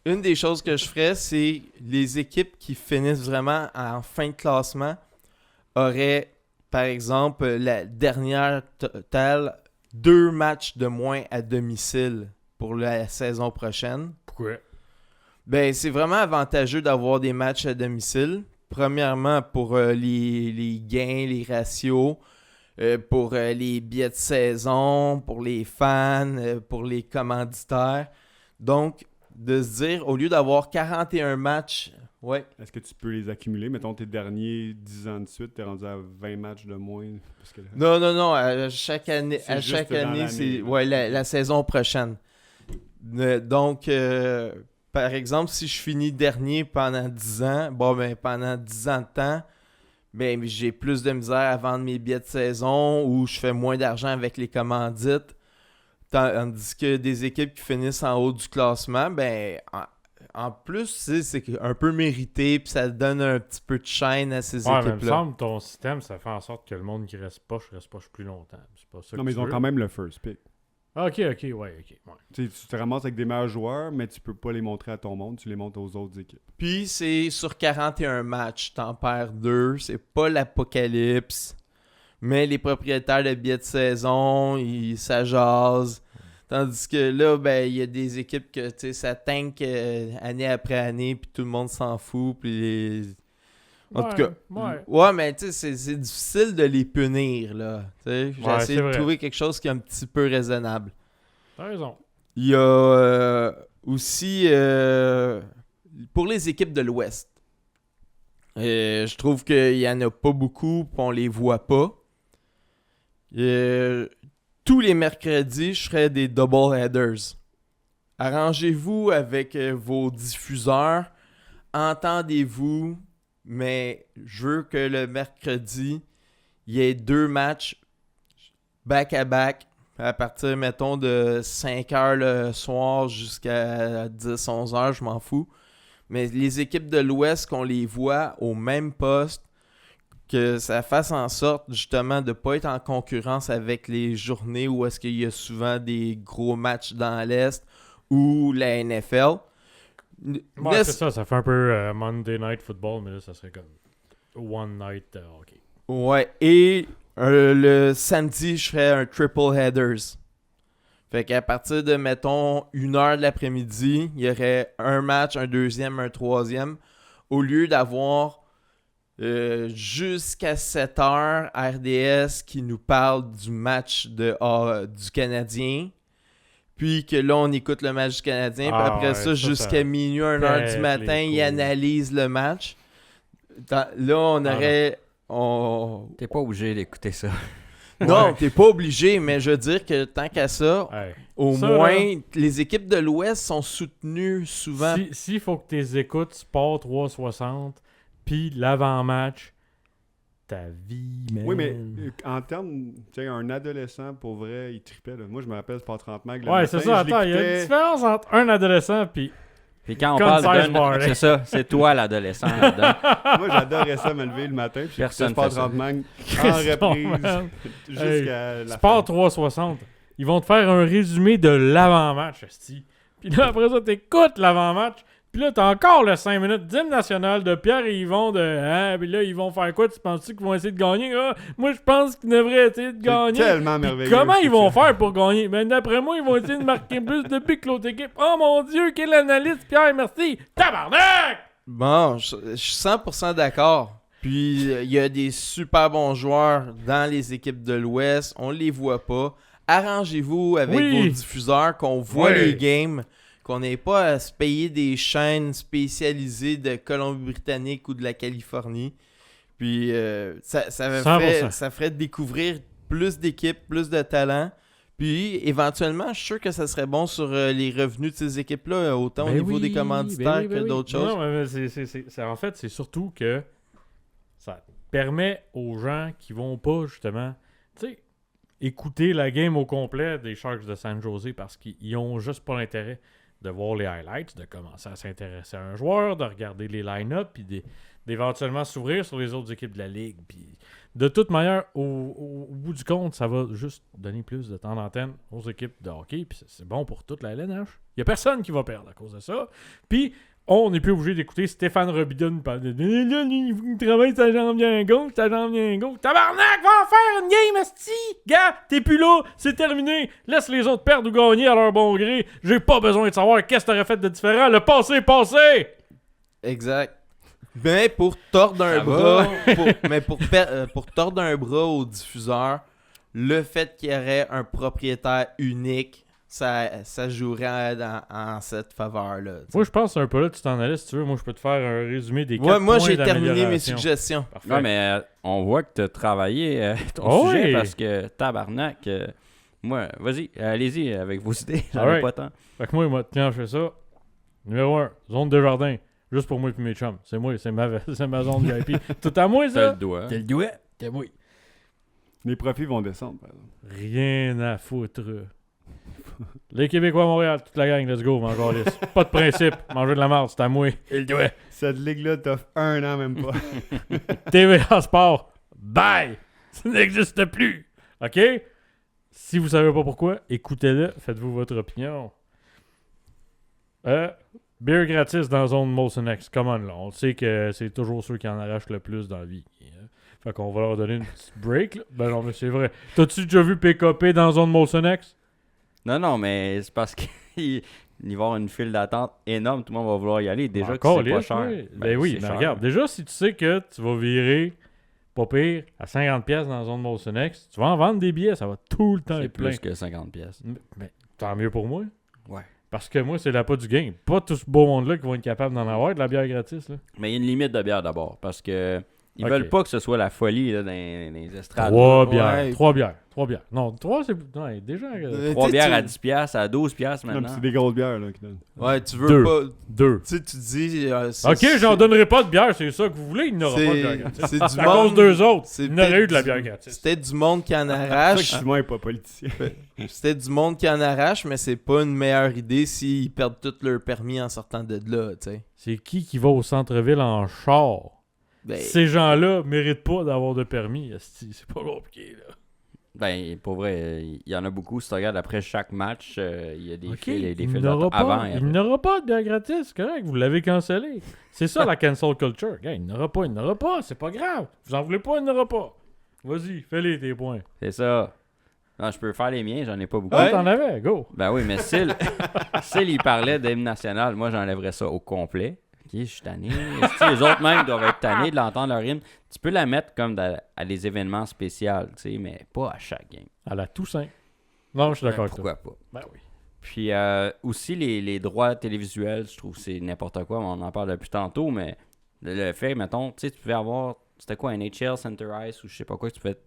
une des choses que je ferais, c'est les équipes qui finissent vraiment en fin de classement auraient, par exemple, la dernière totale, 2 matchs de moins à domicile pour la saison prochaine. Pourquoi? Ben, c'est vraiment avantageux d'avoir des matchs à domicile. Premièrement, pour les gains, les ratios, pour les billets de saison, pour les fans, pour les commanditaires. Donc, de se dire, au lieu d'avoir 41 matchs, ouais, Est-ce que tu peux les accumuler? Mettons tes derniers 10 ans de suite, t'es rendu à 20 matchs de moins. Parce que... non, à chaque année, C'est juste dans l'année, c'est là. ouais, la saison prochaine. Donc, par exemple, si je finis dernier pendant 10 ans, bon, ben, pendant 10 ans de temps, ben, j'ai plus de misère à vendre mes billets de saison ou je fais moins d'argent avec les commandites. Tandis que des équipes qui finissent en haut du classement, ben, en plus, c'est un peu mérité, puis ça donne un petit peu de chaîne à ces Ouais, mais il me équipes-là. semble que ton système, ça fait en sorte que le monde qui reste poche plus longtemps. C'est pas ça Non, que mais tu ils ont veux. quand même le first pick. Ah, ok, ouais. Tu sais, tu te ramasses avec des meilleurs joueurs, mais tu peux pas les montrer à ton monde, tu les montres aux autres équipes. Puis c'est sur 41 matchs, t'en perds 2, c'est pas l'apocalypse. Mais les propriétaires de billets de saison, ça jase. Tandis que là, ben, il y a des équipes que, tu sais, ça tank année après année, puis tout le monde s'en fout, puis en tout cas, ouais, mais tu sais, c'est difficile de les punir, là. Tu sais, j'ai Ouais, essayé c'est de vrai. trouver quelque chose qui est un petit peu raisonnable. T'as raison. Il y a aussi pour les équipes de l'Ouest. Je trouve qu'il n'y en a pas beaucoup, puis on les voit pas. Tous les mercredis, je ferai des double headers. Arrangez-vous avec vos diffuseurs. Entendez-vous, mais je veux que le mercredi, il y ait 2 matchs back-à-back à partir, mettons, de 5h le soir jusqu'à 10-11h, je m'en fous. Mais les équipes de l'Ouest, qu'on les voit au même poste, que ça fasse en sorte, justement, de ne pas être en concurrence avec les journées où est-ce qu'il y a souvent des gros matchs dans l'Est ou la NFL. Ouais, c'est ça fait un peu Monday Night Football, mais là, ça serait comme One Night Hockey. Ouais, et le samedi, je ferais un triple headers. Fait qu'à partir de, mettons, 1h de l'après-midi, il y aurait un match, un deuxième, un troisième. Au lieu d'avoir jusqu'à 7h RDS qui nous parle du match du Canadien. Puis que là, on écoute le match du Canadien. Puis après ça, jusqu'à minuit, 1h du matin, ils analysent le match. Là, on aurait... T'es pas obligé d'écouter ça. Non, t'es pas obligé, mais je veux dire que tant qu'à ça, au moins, là, les équipes de l'Ouest sont soutenues souvent. S'il faut que tu écoutes Sport 360, puis l'avant-match, ta vie, man. Oui, mais en termes, tu sais, un adolescent, pour vrai, il tripait. Là. Moi, je me rappelle Sport 30 Mag. Ouais, c'est ça. Attends, il y a une différence entre un adolescent puis... Puis quand on Comme parle Size d'un... Bar, C'est ça, c'est toi l'adolescent là-dedans. Moi, j'adorais ça, me lever le matin. Puis Personne Sport fait ça. 30 Mag en Christ, reprise man. jusqu'à la Sport fin. 360, ils vont te faire un résumé de l'avant-match, esti. Puis là, après ça, t'écoutes l'avant-match. Puis là, t'as encore le 5 minutes d'hymne national de Pierre et Yvon de... Hein, puis là, ils vont faire quoi? Tu penses-tu qu'ils vont essayer de gagner? Ah, moi, je pense qu'ils devraient essayer de C'est gagner. tellement Puis merveilleux. comment ce ils que vont tu fais. faire pour gagner? Ben, d'après moi, ils vont essayer de marquer plus de buts que l'autre équipe. Oh mon Dieu, quel analyste, Pierre, merci! Tabarnak! Bon, je suis 100% d'accord. Puis, il y a des super bons joueurs dans les équipes de l'Ouest. On les voit pas. Arrangez-vous avec Oui. vos diffuseurs, qu'on voit Ouais. les games, qu'on n'ait pas à se payer des chaînes spécialisées de Colombie-Britannique ou de la Californie. Puis, ça 100%. ferait découvrir plus d'équipes, plus de talents. Puis, éventuellement, je suis sûr que ça serait bon sur les revenus de ces équipes-là, autant au niveau des commanditaires que d'autres choses. Non, mais en fait, c'est surtout que ça permet aux gens qui vont pas, justement, tu sais, écouter la game au complet des Sharks de San Jose parce qu'ils ont juste pas l'intérêt de voir les highlights, de commencer à s'intéresser à un joueur, de regarder les line-up, puis d'éventuellement s'ouvrir sur les autres équipes de la ligue. Puis de toute manière, au bout du compte, ça va juste donner plus de temps d'antenne aux équipes de hockey, puis c'est bon pour toute la LNH. Il n'y a personne qui va perdre à cause de ça. Puis on n'est plus obligé d'écouter Stéphane Robidon parler de là, il travaille sa jambe bien gauche, ta jambe bien gauche. Tabarnak, va en faire une game, esti! Gars, t'es plus là, c'est terminé. Laisse les autres perdre ou gagner à leur bon gré. J'ai pas besoin de savoir qu'est-ce que t'aurais fait de différent. Le passé est passé! Exact. Mais pour tordre un Ça bras, pour tordre un bras au diffuseur, le fait qu'il y aurait un propriétaire unique, ça jouerait en cette faveur-là. t'sais. Moi, je pense un peu là, tu t'en allais si tu veux. Moi, je peux te faire un résumé des 4 Ouais, moi, points j'ai terminé mes d'amélioration. suggestions. Parfait. Non, mais on voit que tu as travaillé ton Oh sujet oui. parce que tabarnak. Moi, vas-y, allez-y avec vos idées. J'en ai Alright. pas tant. Fait que moi, quand je fais ça, numéro 1, zone de jardin. Juste pour moi et mes chums. C'est moi, c'est ma zone VIP. Tout à moi, T'as ça? le doigt. T'as le doigt? T'es moi. Les profits vont descendre, par exemple. Rien à foutre. Les Québécois à Montréal, toute la gang, let's go, mange lisse. Pas de principe, manger de la marde, c'est à moi. Et le doigt. Cette ligue-là t'offre 1 an, même pas. TVA Sport, bye! Ça n'existe plus. OK? Si vous savez pas pourquoi, écoutez-le, faites-vous votre opinion. Beer gratis dans la zone Molson X. Come on, là. On sait que c'est toujours ceux qui en arrachent le plus dans la vie. Fait qu'on va leur donner une petite break, là. Ben non, mais c'est vrai. T'as-tu déjà vu PKP dans la zone Molson X? Non, mais c'est parce qu'il il va y avoir une file d'attente énorme. Tout le monde va vouloir y aller. Déjà que Encore c'est pas lisse, cher. oui. Ben oui, c'est mais cher. regarde. Déjà, si tu sais que tu vas virer, pas pire, à 50$ dans la zone Molson X, tu vas en vendre des billets, ça va tout le temps C'est être plein. plus que 50 pièces. Mais tant mieux pour moi. Ouais. Parce que moi, c'est l'appât du game. Pas tout ce beau monde-là qui vont être capables d'en avoir de la bière gratis. Là. Mais il y a une limite de bière d'abord. Parce que ils Ok. veulent pas que ce soit la folie là, dans les estrades. 3 bières. Ouais. 3 bières. 3 bières. Non, 3 c'est... Ouais, déjà... Trois Tu sais, bières tu- à 10 piastres, à 12 piastres Non, mais maintenant. c'est des grosses bières, là, qui donnent. Ouais, tu veux Deux. pas. 2. Tu sais, tu dis. Ok, j'en donnerai pas de bière, c'est ça que vous voulez, il n'y en aura pas de bière gratis. C'est du À cause monde. d'eux autres, c'est il y en aurait peut-être eu de la du- bière gratis. C'était du monde qui en C'est pour ça que arrache. Simon est pas politicien. C'était du monde qui en arrache, mais c'est pas une meilleure idée s'ils perdent tout leur permis en sortant de là, tu sais. C'est qui va au centre-ville en char? Ben, Ces gens-là méritent pas d'avoir de permis. esti. C'est pas compliqué, là. Ben, pour vrai, il y en a beaucoup. Si tu regardes après chaque match, il y a des Ok, files et des il files n'aura d'attente avant pas, et il après. n'aura pas de bière gratis, c'est correct, vous l'avez cancellé. C'est ça la cancel culture. Gars, il n'aura pas, c'est pas grave. Vous en voulez pas, il n'aura pas. Vas-y, fais-les tes points. C'est ça. Non, je peux faire les miens, j'en ai pas beaucoup. Ah, t'en avais, go. Ben oui, mais s'il il parlait d'hymne national, moi j'enlèverais ça au complet. Ok, je suis tanné. Si les autres même doivent être tannés de l'entendre leur hymne, tu peux la mettre comme à des événements spéciaux, tu sais, mais pas à chaque game. À la Toussaint. Non, je suis d'accord avec toi. Pourquoi pas? Ben oui. Puis aussi les droits télévisuels, je trouve que c'est n'importe quoi, on en parle depuis tantôt, mais le fait, mettons, tu sais, tu pouvais avoir, c'était quoi, NHL Center Ice ou je sais pas quoi, que tu pouvais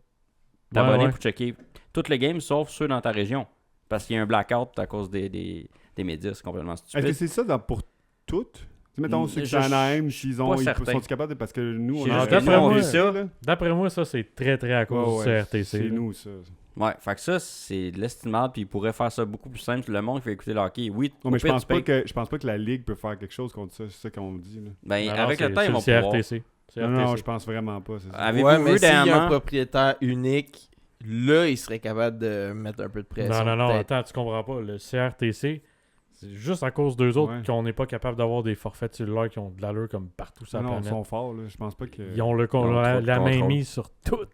t'abonner Ouais. pour checker toutes les games sauf ceux dans ta région. Parce qu'il y a un blackout à cause des médias, c'est complètement Est-ce stupide. que c'est ça pour toutes? Tu sais, mettons, ceux qui Je- sont à Anaheim, je suis ils pas certain. sont capables, parce que nous, on J'ai a juste d'après moi, vu ça, là. D'après moi, ça, c'est très, très à cause du CRTC. C'est là. nous, ça. Ouais, fait que ça, c'est de l'estimable, puis ils pourraient faire ça beaucoup plus simple. Le monde qui veut écouter le hockey, oui, Non, mais au pire, tu payes. je pense pas que la Ligue peut faire quelque chose contre ça. C'est ça qu'on dit, là. Ben, Non, avec non, le temps, ils vont c'est pouvoir. CRTC. Non, non, CRTC. je pense vraiment pas. C'est ça. Avez-vous ouais, mais vu s'il y a un dernièrement... propriétaire unique, là, il serait capable de mettre un peu de pression. Non, peut-être. attends, tu comprends pas. Le CRTC, c'est juste à cause d'eux autres Ouais. qu'on n'est pas capable d'avoir des forfaits cellulaires qui ont de l'allure comme partout sur la Non, ils planète. sont forts, là. Je pense pas que. Ils ont Ils ont la trop de main contrôle. mise sur tout.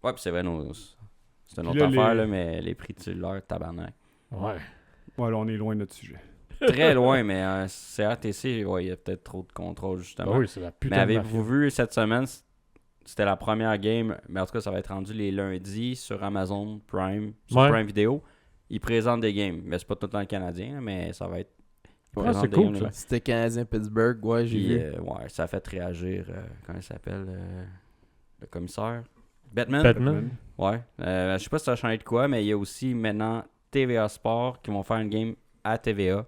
Ouais, puis c'est vrai, c'est une Puis autre là, affaire, les- là, mais les prix de cellulaire, tabarnak. Ouais. Ouais, là, on est loin de notre sujet. Très loin, mais CRTC, ouais, il y a peut-être trop de contrôle, justement. Ben oui, c'est la mais putain de avez-vous mafia. vu cette semaine, c'était la première game, mais en tout cas, ça va être rendu les lundis sur Amazon Prime, sur Ouais. Prime Video. Ils présentent des games, mais c'est pas tout le temps le Canadien, là, mais ça va être... ils Ouais, présentent c'est des cool, games, ça. là. C'était Canadien-Pittsburgh, ouais, j'ai Puis, vu. ouais, ça a fait réagir, comment il s'appelle, le commissaire? Batman? Batman. Ouais. Je sais pas si ça a changé de quoi, mais il y a aussi maintenant TVA Sport qui vont faire une game à TVA.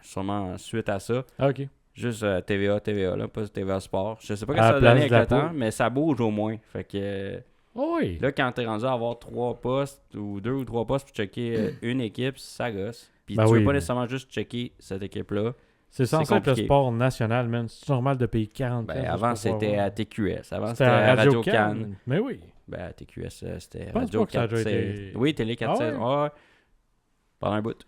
Sûrement suite à ça. Ah, ok. Juste TVA, là, pas TVA Sport. Je sais pas À ce que la ça va place donner avec de la le temps, poule. mais ça bouge au moins. Fait que Oh oui. là, quand t'es rendu à avoir 3 postes ou 2 ou 3 postes pour checker une équipe, ça gosse. Puis Ben tu oui, veux pas mais- nécessairement juste checker cette équipe-là. C'est censé être le compliqué. sport national, man. C'est normal de payer 40 Ben, piastres avant, juste pour c'était pouvoir à TQS. Avant, voir. c'était à Radio Radio-Can. Cannes. Mais oui. Ben, à TQS, c'était Je pense Radio pas que ça a 4. déjà été- Oui, Télé 4 Ah ouais? ouais. Pendant un bout.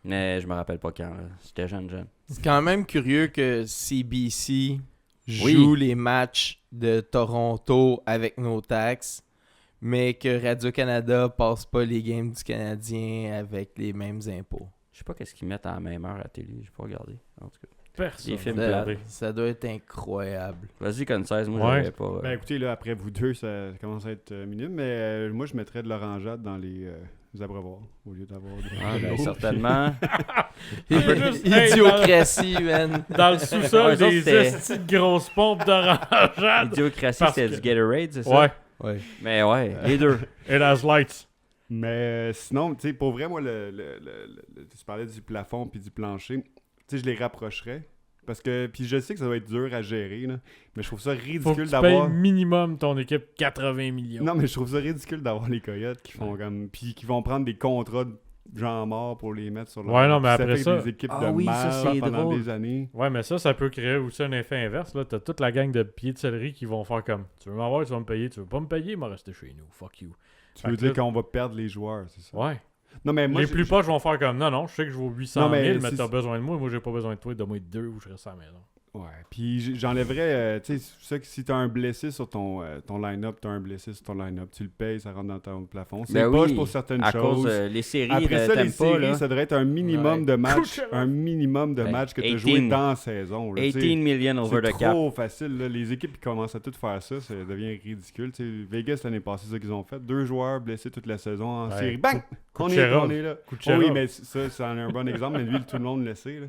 Mais je me rappelle pas quand. Là. C'était jeune. C'est quand même curieux que CBC Oui. joue les matchs de Toronto avec nos taxes, mais que Radio-Canada passe pas les games du Canadien avec les mêmes impôts. Je sais pas qu'est-ce qu'ils mettent à la même heure à la télé. J'ai pas regardé. En tout cas. Personne. Des films n'a plates. regardé. Ça doit être incroyable. Vas-y, Consaise. Moi, Ouais. j'avais pas. Ben écoutez, là, après vous deux, ça commence à être minime, mais moi, je mettrais de l'orangeade dans les abreuvoirs au lieu d'avoir Ah, de ben, l'eau. certainement. Juste, hey, Idiocratie, man. Dans le sous-sol, Ouais, ça, des c'était- estis de grosses pompes d'orangeade. Idiocratie, Parce c'est que- du Gatorade, c'est ça? Ouais. Ouais. Mais ouais, les deux. It has lights. Mais sinon, tu sais, pour vrai, moi, tu parlais du plafond puis du plancher, tu sais, je les rapprocherais. Parce que, puis je sais que ça va être dur à gérer, là, mais je trouve ça Faut que ridicule tu d'avoir... payes minimum ton équipe 80 millions. Non, mais je trouve ça ridicule d'avoir les Coyotes qui font comme... Puis qui vont prendre des contrats de gens morts pour les mettre sur leur... Ouais, non, mais Puis après fait ça- des équipes Ah de oui, ça, merde c'est pendant drôle. des années. Ouais, mais ça peut créer aussi un effet inverse. Là. T'as toute la gang de pieds de céleri qui vont faire comme tu veux m'avoir, tu vas me payer. Tu veux pas me payer, il va rester chez nous. Fuck you. Tu Fait veux que dire là- qu'on va perdre les joueurs, c'est ça? Ouais. Non, mais moi, les plus poches vont faire comme non, je sais que je vaux 800 Non, mais 000, mais c'est- t'as besoin de moi. Moi, j'ai pas besoin de toi. Donne-moi 2 ou je reste à la maison. Ouais, puis j'enlèverais, tu sais, ça que si t'as un blessé sur ton line-up, t'as un blessé sur ton line-up, tu le payes, ça rentre dans ton plafond. C'est Ben poche oui, pour certaines à choses. cause les séries, Après ça, les t'aimes pas, séries, là. ça devrait être un minimum de matchs, Kucherov. un minimum de Ben, matchs que t'as 18. joué dans la saison. Là, tu sais. 18 million over C'est the cap. trop facile. Là. Les équipes qui commencent à tout faire ça, ça devient ridicule. Tu sais, Vegas, l'année passée, c'est ça qu'ils ont fait. 2 joueurs blessés toute la saison en Ouais. série. Bang! On est Kucherov. là. Kucherov. Oh oui, mais ça, c'est un bon exemple. Mais lui, tout le monde le sait. Là.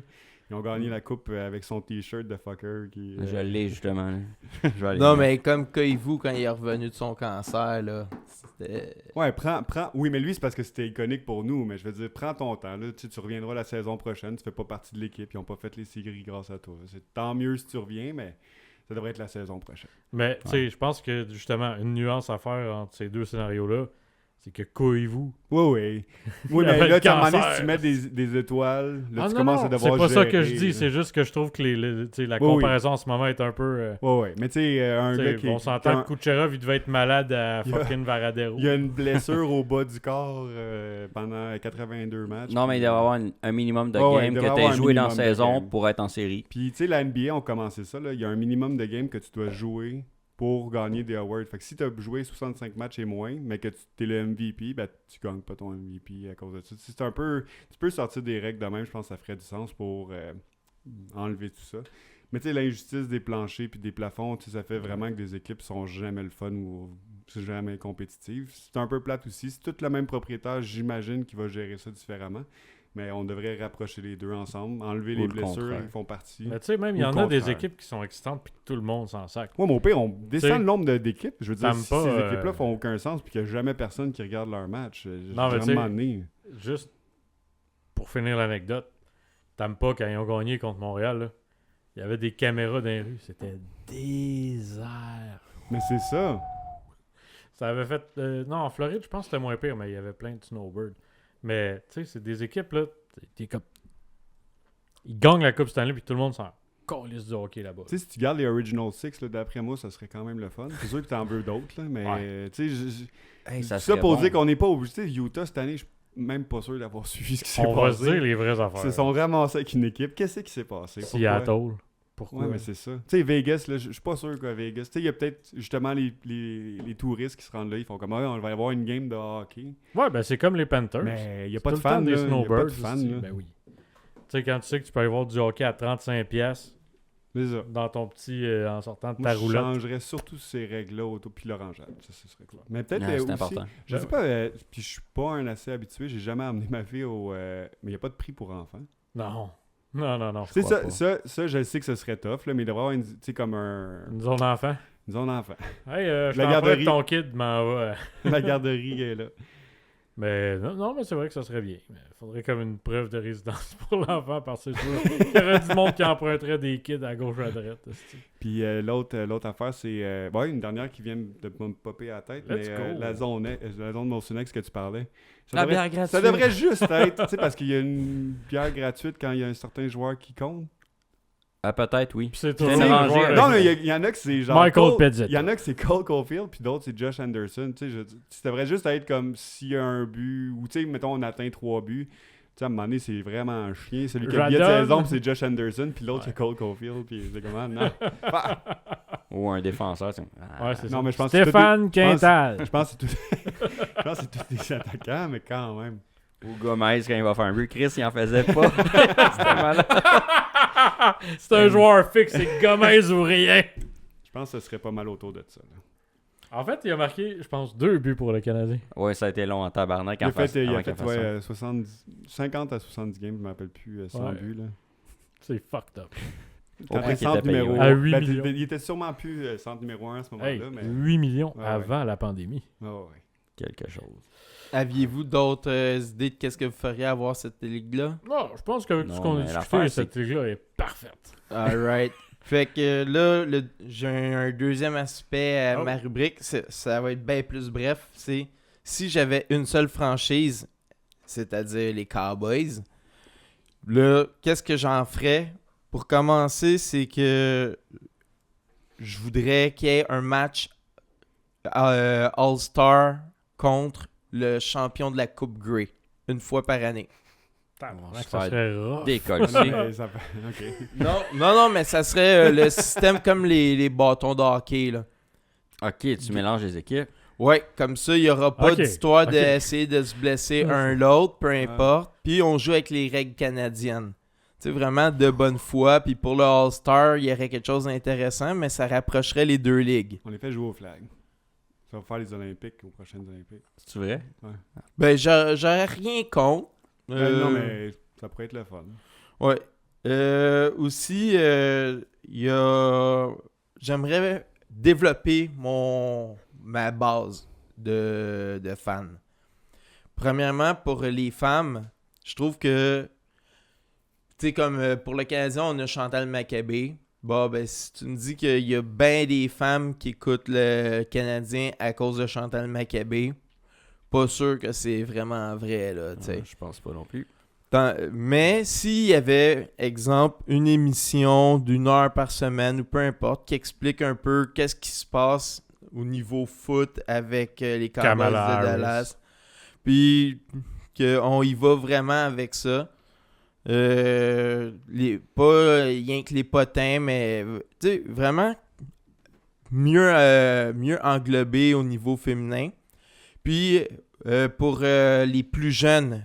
Ils ont gagné la coupe avec son t-shirt de fucker. Qui, Je l'ai, justement. là. Je vais aller Non, le mais comme Koivu, quand il est revenu de son cancer, là, c'était... Ouais, prends. Oui, mais lui, c'est parce que c'était iconique pour nous. Mais je veux dire, prends ton temps. Là. Tu reviendras la saison prochaine. Tu fais pas partie de l'équipe. Ils ont pas fait les séries grâce à toi. C'est tant mieux si tu reviens, mais ça devrait être la saison prochaine. Mais tu sais, je pense que justement, une nuance à faire entre ces deux scénarios-là, c'est que Koivu. Oui. Oui, Il avait mais le là, tu sais, cancer. si tu mets des étoiles, là, tu non, commences non, à devoir c'est pas ça que je gérer, dis, là. c'est juste que je trouve que tu sais, la Oui, oui. comparaison en ce moment est un peu. Ouais. Mais tu sais, un Tu sais, gars qui... on qui s'entend a- que Kucherov, il devait être malade à Il y a- fucking Varadero. Il y a une blessure au bas du corps pendant 82 matchs. Non, mais il doit y avoir un minimum de Ouais, ouais, games il que devrait tu avoir as un joué dans la minimum de saison games. pour être en série. Puis, tu sais, la NBA ont commencé ça. Là. Il y a un minimum de games que tu dois jouer pour gagner des awards. Fait que si tu as joué 65 matchs et moins, mais que tu es le MVP, ben, tu gagnes pas ton MVP à cause de ça. C'est un peu... Tu peux sortir des règles de même, je pense que ça ferait du sens pour enlever tout ça. Mais tu sais, l'injustice des planchers puis des plafonds, tu sais, ça fait vraiment que des équipes sont jamais le fun ou jamais compétitives. C'est un peu plate aussi. C'est tout le même propriétaire, j'imagine, qui va gérer ça différemment. Mais on devrait rapprocher les deux ensemble, enlever Ou les le blessures, contraire. ils font partie. Mais tu sais, même, il y Ou en le a des contraire. équipes qui sont excitantes puis que tout le monde s'en sac. Ouais, mais au pire, on descend T'sais, le nombre d'équipes. Je veux dire, t'aimes si pas, ces équipes-là font aucun sens puis qu'il n'y a jamais personne qui regarde leur match, Non, mais à un t'sais, moment donné. Juste pour finir l'anecdote, t'aimes pas quand ils ont gagné contre Montréal, là. Il y avait des caméras dans les rues. C'était désert. Mais c'est ça. Ça avait fait... non, en Floride, je pense que c'était moins pire, mais il y avait plein de snowbirds. Mais, tu sais, c'est des équipes, là... t'es comme... Ils gagnent la Coupe Stanley, puis tout le monde s'en calisse du hockey là-bas. Tu sais, si tu gardes les Original Six, là, d'après moi, ça serait quand même le fun. C'est sûr que tu en veux d'autres, là, mais Ouais. tu sais, Hey, ça serait pour bon. dire qu'on n'est pas obligé. Tu sais, Utah, cette année, je suis même pas sûr d'avoir suivi ce qui s'est On va se passé. dire les vraies Ils affaires. se sont ramassés avec une équipe. Qu'est-ce qui s'est passé? Pourquoi? Seattle. Pourquoi? Ouais, mais c'est ça. Tu sais, Vegas, là, je suis pas sûr qu'à Vegas. Tu sais, il y a peut-être justement les touristes qui se rendent là. Ils font comme, ah, on va avoir une game de hockey. Ouais, ben c'est comme les Panthers. Mais il n'y a C'est pas de tout le temps fans. des là. Il y a pas de snowbirds. fans. aussi. là. Ben oui. Tu sais, quand tu sais que tu peux aller voir du hockey à 35$ C'est ça. dans ton petit... en sortant de Moi, ta je roulotte. changerais surtout ces règles-là autour puis l'orangeade. Ça, ce serait clair. Mais peut-être Ouais, c'est aussi, important. je sais pas, puis je suis pas un assez habitué, j'ai jamais amené ma fille au... mais il n'y a pas de prix pour enfants. Non. Non. Je Tu sais, crois pas. ça, je sais que ce serait tough, là, mais il devrait y avoir tu sais, comme Une zone d'enfant. une zone enfant. Hey, je La t'en garderie. ton kid, m'en va. La garderie est là. Mais non, mais c'est vrai que ça serait bien. Il faudrait comme une preuve de résidence pour l'enfant, parce que c'est sûr qu'il y aurait du monde qui emprunterait des kids à gauche ou à droite. Puis l'autre affaire, c'est une dernière qui vient de me popper à la tête, Let's mais go. la zone Molson X que tu parlais. La bière gratuite. Ça devrait juste être, tu sais, parce qu'il y a une bière gratuite quand il y a un certain joueur qui compte. Ah, peut-être, oui. Puis c'est Puis toujours c'est le rangé joueur avec- Non, avec- mais il y en a que c'est genre. Michael Pezzetto. Il y en a que c'est Cole Caulfield, puis d'autres c'est Josh Anderson. Tu sais, ça devrait juste être comme s'il y a un but, ou tu sais, mettons, on atteint 3 buts. Tu sais, à un moment donné, c'est vraiment un chien. Celui qui a le billet de J'adore. saison, puis c'est Josh Anderson, puis l'autre, c'est Cole Caulfield, puis c'est comment, non. Ou un défenseur. c'est- Ah. Ouais, c'est Non, ça. mais je pense que Stéphane Quintal. Je pense que c'est tous des attaquants, mais quand même. Ou Gomez, quand il va faire un but. Chris, il en faisait pas. C'était malade. C'est un joueur fixe, c'est Gomez ou rien. Je pense que ce serait pas mal autour de ça. Là. En fait, il a marqué, je pense, 2 buts pour le Canadien. Ouais, ça a été long en tabarnak. Il a en face- fait, avant qu'il fasse ça. 50 à 70 games, je me rappelle plus, 100 Ouais. buts. Là. C'est fucked up. Quand point t'es qu'il centre était payé, numéro ouais. À 8 ben, millions. il était sûrement plus centre numéro 1 à ce moment-là. Hey, mais... 8 millions Ouais, avant la pandémie. Ah ouais. Quelque chose. Aviez-vous d'autres idées de qu'est-ce que vous feriez à voir cette ligue-là? Non, je pense que tout Non, ce qu'on a mais discuté, l'affaire, cette ligue-là est parfaite. Alright. Fait que là, j'ai un deuxième aspect à Oh. ma rubrique. Ça va être bien plus bref. C'est si j'avais une seule franchise, c'est-à-dire les Cowboys, là, qu'est-ce que j'en ferais? Pour commencer, c'est que je voudrais qu'il y ait un match All-Star contre le champion de la Coupe Grey, une fois par année. Tabarnak, se ça faire serait rough. Décolle. Mais ça fait- ok. Non, mais ça serait le système comme les bâtons de hockey, là. Ok, tu mélanges les équipes. Ouais, comme ça, il n'y aura pas Ok, d'histoire ok. d'essayer de se blesser Ouais, un l'autre, peu importe. Puis on joue avec les règles canadiennes. Tu sais, vraiment de bonne foi. Puis pour le All-Star, il y aurait quelque chose d'intéressant, mais ça rapprocherait les deux ligues. On les fait jouer au flag. Ça va faire les Olympiques aux prochaines Olympiques. C'est vrai? Ben, j'aurais rien contre. Non, mais ça pourrait être le fun. Ouais. Aussi, il y a... J'aimerais développer ma base de fans. Premièrement, pour les femmes, je trouve que, tu sais, comme pour le Canadien, on a Chantal Maccabé. Bon, ben, si tu me dis qu'il y a bien des femmes qui écoutent le Canadien à cause de Chantal Maccabé, pas sûr que c'est vraiment vrai, là, tu sais. Je pense pas non plus. Mais s'il y avait, exemple, une émission d'1 heure par semaine ou peu importe, qui explique un peu qu'est-ce qui se passe au niveau foot avec les Cowboys de Kamala Harris. Dallas, puis qu'on y va vraiment avec ça. Pas rien que les potins, mais tu sais, vraiment mieux englobé au niveau féminin. Puis pour les plus jeunes,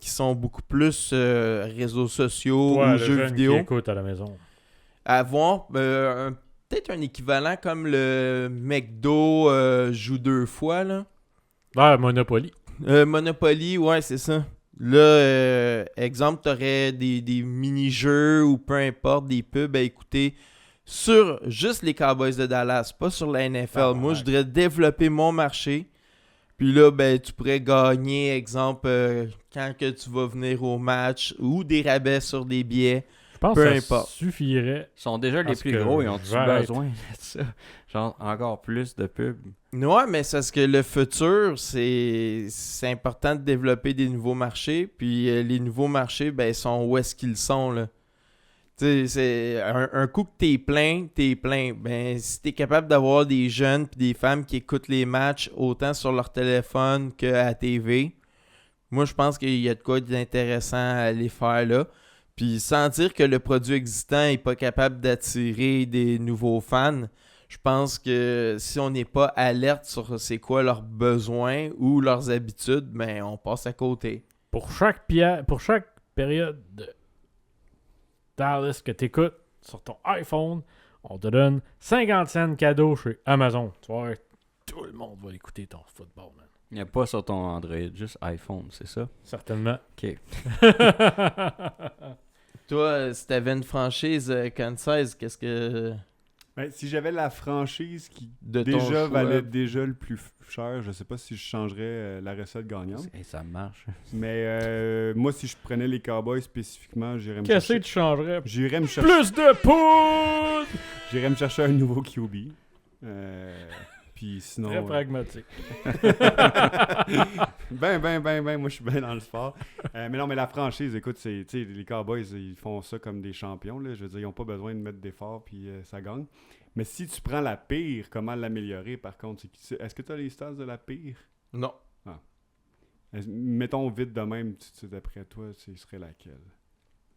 qui sont beaucoup plus réseaux sociaux Toi, ou le jeux jeune vidéo, qui écoute à la maison. avoir peut-être un équivalent comme le McDo joue 2 fois, là. Ah, Monopoly. Monopoly, ouais, c'est ça. Là, exemple, t'aurais des mini-jeux ou peu importe, des pubs à écouter sur juste les Cowboys de Dallas, pas sur la NFL. Ah, Moi, ouais. je voudrais développer mon marché. Puis là, ben, tu pourrais gagner, exemple, quand que tu vas venir au match ou des rabais sur des billets. Je pense Peu que ça importe. suffirait. Ils sont déjà les Parce plus que gros. Ils ont-tu je vais arrêter. besoin de ça? Genre, encore plus de pubs. Ouais, mais c'est parce que le futur, c'est important de développer des nouveaux marchés. Puis les nouveaux marchés, ben, sont où est-ce qu'ils sont, là. Tu sais, c'est un coup que t'es plein. Ben, si t'es capable d'avoir des jeunes puis des femmes qui écoutent les matchs autant sur leur téléphone qu'à la TV, moi, je pense qu'il y a de quoi d'intéressant à les faire là. Puis sans dire que le produit existant n'est pas capable d'attirer des nouveaux fans, je pense que si on n'est pas alerte sur c'est quoi leurs besoins ou leurs habitudes, ben on passe à côté. Pour chaque période de Dallas que tu écoutes sur ton iPhone, on te donne 50 cents cadeau chez Amazon. Tu vois, tout le monde va écouter ton football, man. Il n'y a pas sur ton Android, juste iPhone, c'est ça? Certainement. Ok. Toi, si t'avais une franchise Kansas, qu'est-ce que Ben, si j'avais la franchise qui De ton déjà choix. valait déjà le plus cher, je sais pas si je changerais la recette gagnante. Et ça marche. Mais moi, si je prenais les Cowboys spécifiquement, j'irais me Qu'est-ce que chercher... tu changerais? J'irais me chercher... Plus de poudre! J'irais me chercher un nouveau QB. Puis sinon... Très pragmatique. moi je suis bien dans le sport. Mais non, mais la franchise, écoute, tu sais, les Cowboys, ils font ça comme des champions, là. Je veux dire, ils n'ont pas besoin de mettre d'efforts, puis ça gagne. Mais si tu prends la pire, comment l'améliorer, par contre? Est-ce que tu as les stats de la pire? Non. Mettons vite de même, d'après toi, ce serait laquelle?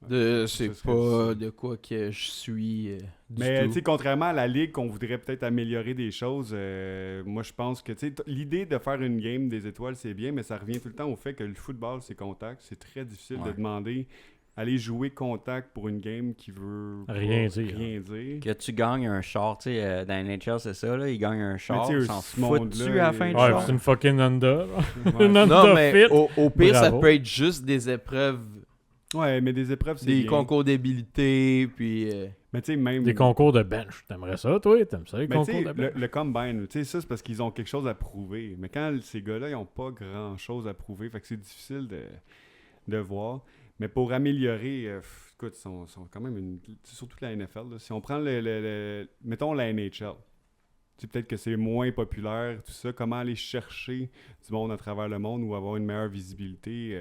C'est Ce serait pas ça. de quoi que je suis du Mais tu tout. sais, contrairement à la ligue, qu'on voudrait peut-être améliorer des choses, moi je pense que tu sais, l'idée de faire une game des étoiles, c'est bien, mais ça revient tout le temps au fait que le football, c'est contact. C'est très difficile de Ouais. demander aller jouer contact pour une game qui veut Rien pas dire. rien dire. Que tu gagnes un char, tu sais, dans la NHL, c'est ça, là, ils gagnent un char, tu sais, ils s'en ce monde-là, foutent-tu à la fin du Ouais, char? c'est une fucking Honda. Ouais. Une Honda Non, mais Fit. au pire, ça Bravo. peut être juste des épreuves, Ouais, mais des épreuves, c'est des bien. concours d'habilité, puis... Mais tu sais, même... Des concours de bench. T'aimerais ça, toi? T'aimes ça, les Mais tu concours sais, de bench? le combine, tu sais, ça, c'est parce qu'ils ont quelque chose à prouver. Mais quand ces gars-là, ils n'ont pas grand-chose à prouver, fait que c'est difficile de voir. Mais pour améliorer, écoute, ils sont quand même surtout la NFL, là. Si on prend mettons la NHL, tu sais, peut-être que c'est moins populaire, tout ça. Comment aller chercher du monde à travers le monde ou avoir une meilleure visibilité?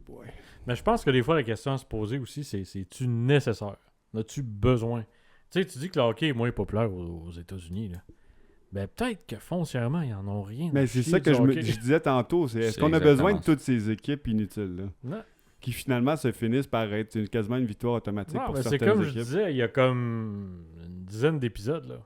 Ouais. Mais je pense que des fois, la question à se poser aussi, c'est-tu nécessaire? As-tu besoin? Tu sais, tu dis que le hockey est moins populaire aux États-Unis, là. Ben, peut-être que foncièrement, ils en ont rien. Mais à c'est chier ça du que je hockey. disais tantôt. Est-ce C'est qu'on a besoin de exactement toutes ces équipes inutiles, là? Non. Qui finalement se finissent par être quasiment une victoire automatique Non, pour mais c'est certaines comme je équipes. disais, il y a comme une dizaine d'épisodes, là.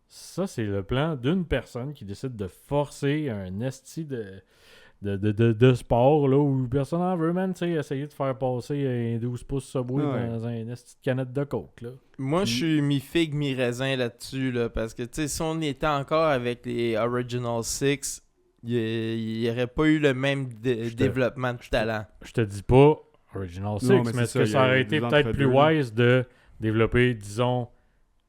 Ça, c'est le plan d'une personne qui décide de forcer un esti de sport, là, où personne n'en veut, man, tu sais, essayer de faire passer un 12 pouces Subway Ouais. dans un esti de canette de coke, là. Moi, je suis mi-figue, mi-raisin là-dessus, là, parce que, tu sais, si on était encore avec les Original Six, il n'y aurait pas eu le même développement de talent. Je te dis pas Original Six, Non, mais, mais est-ce c'est que ça, ça il y a aurait été des peut-être plus entre-deux, wise de développer, disons,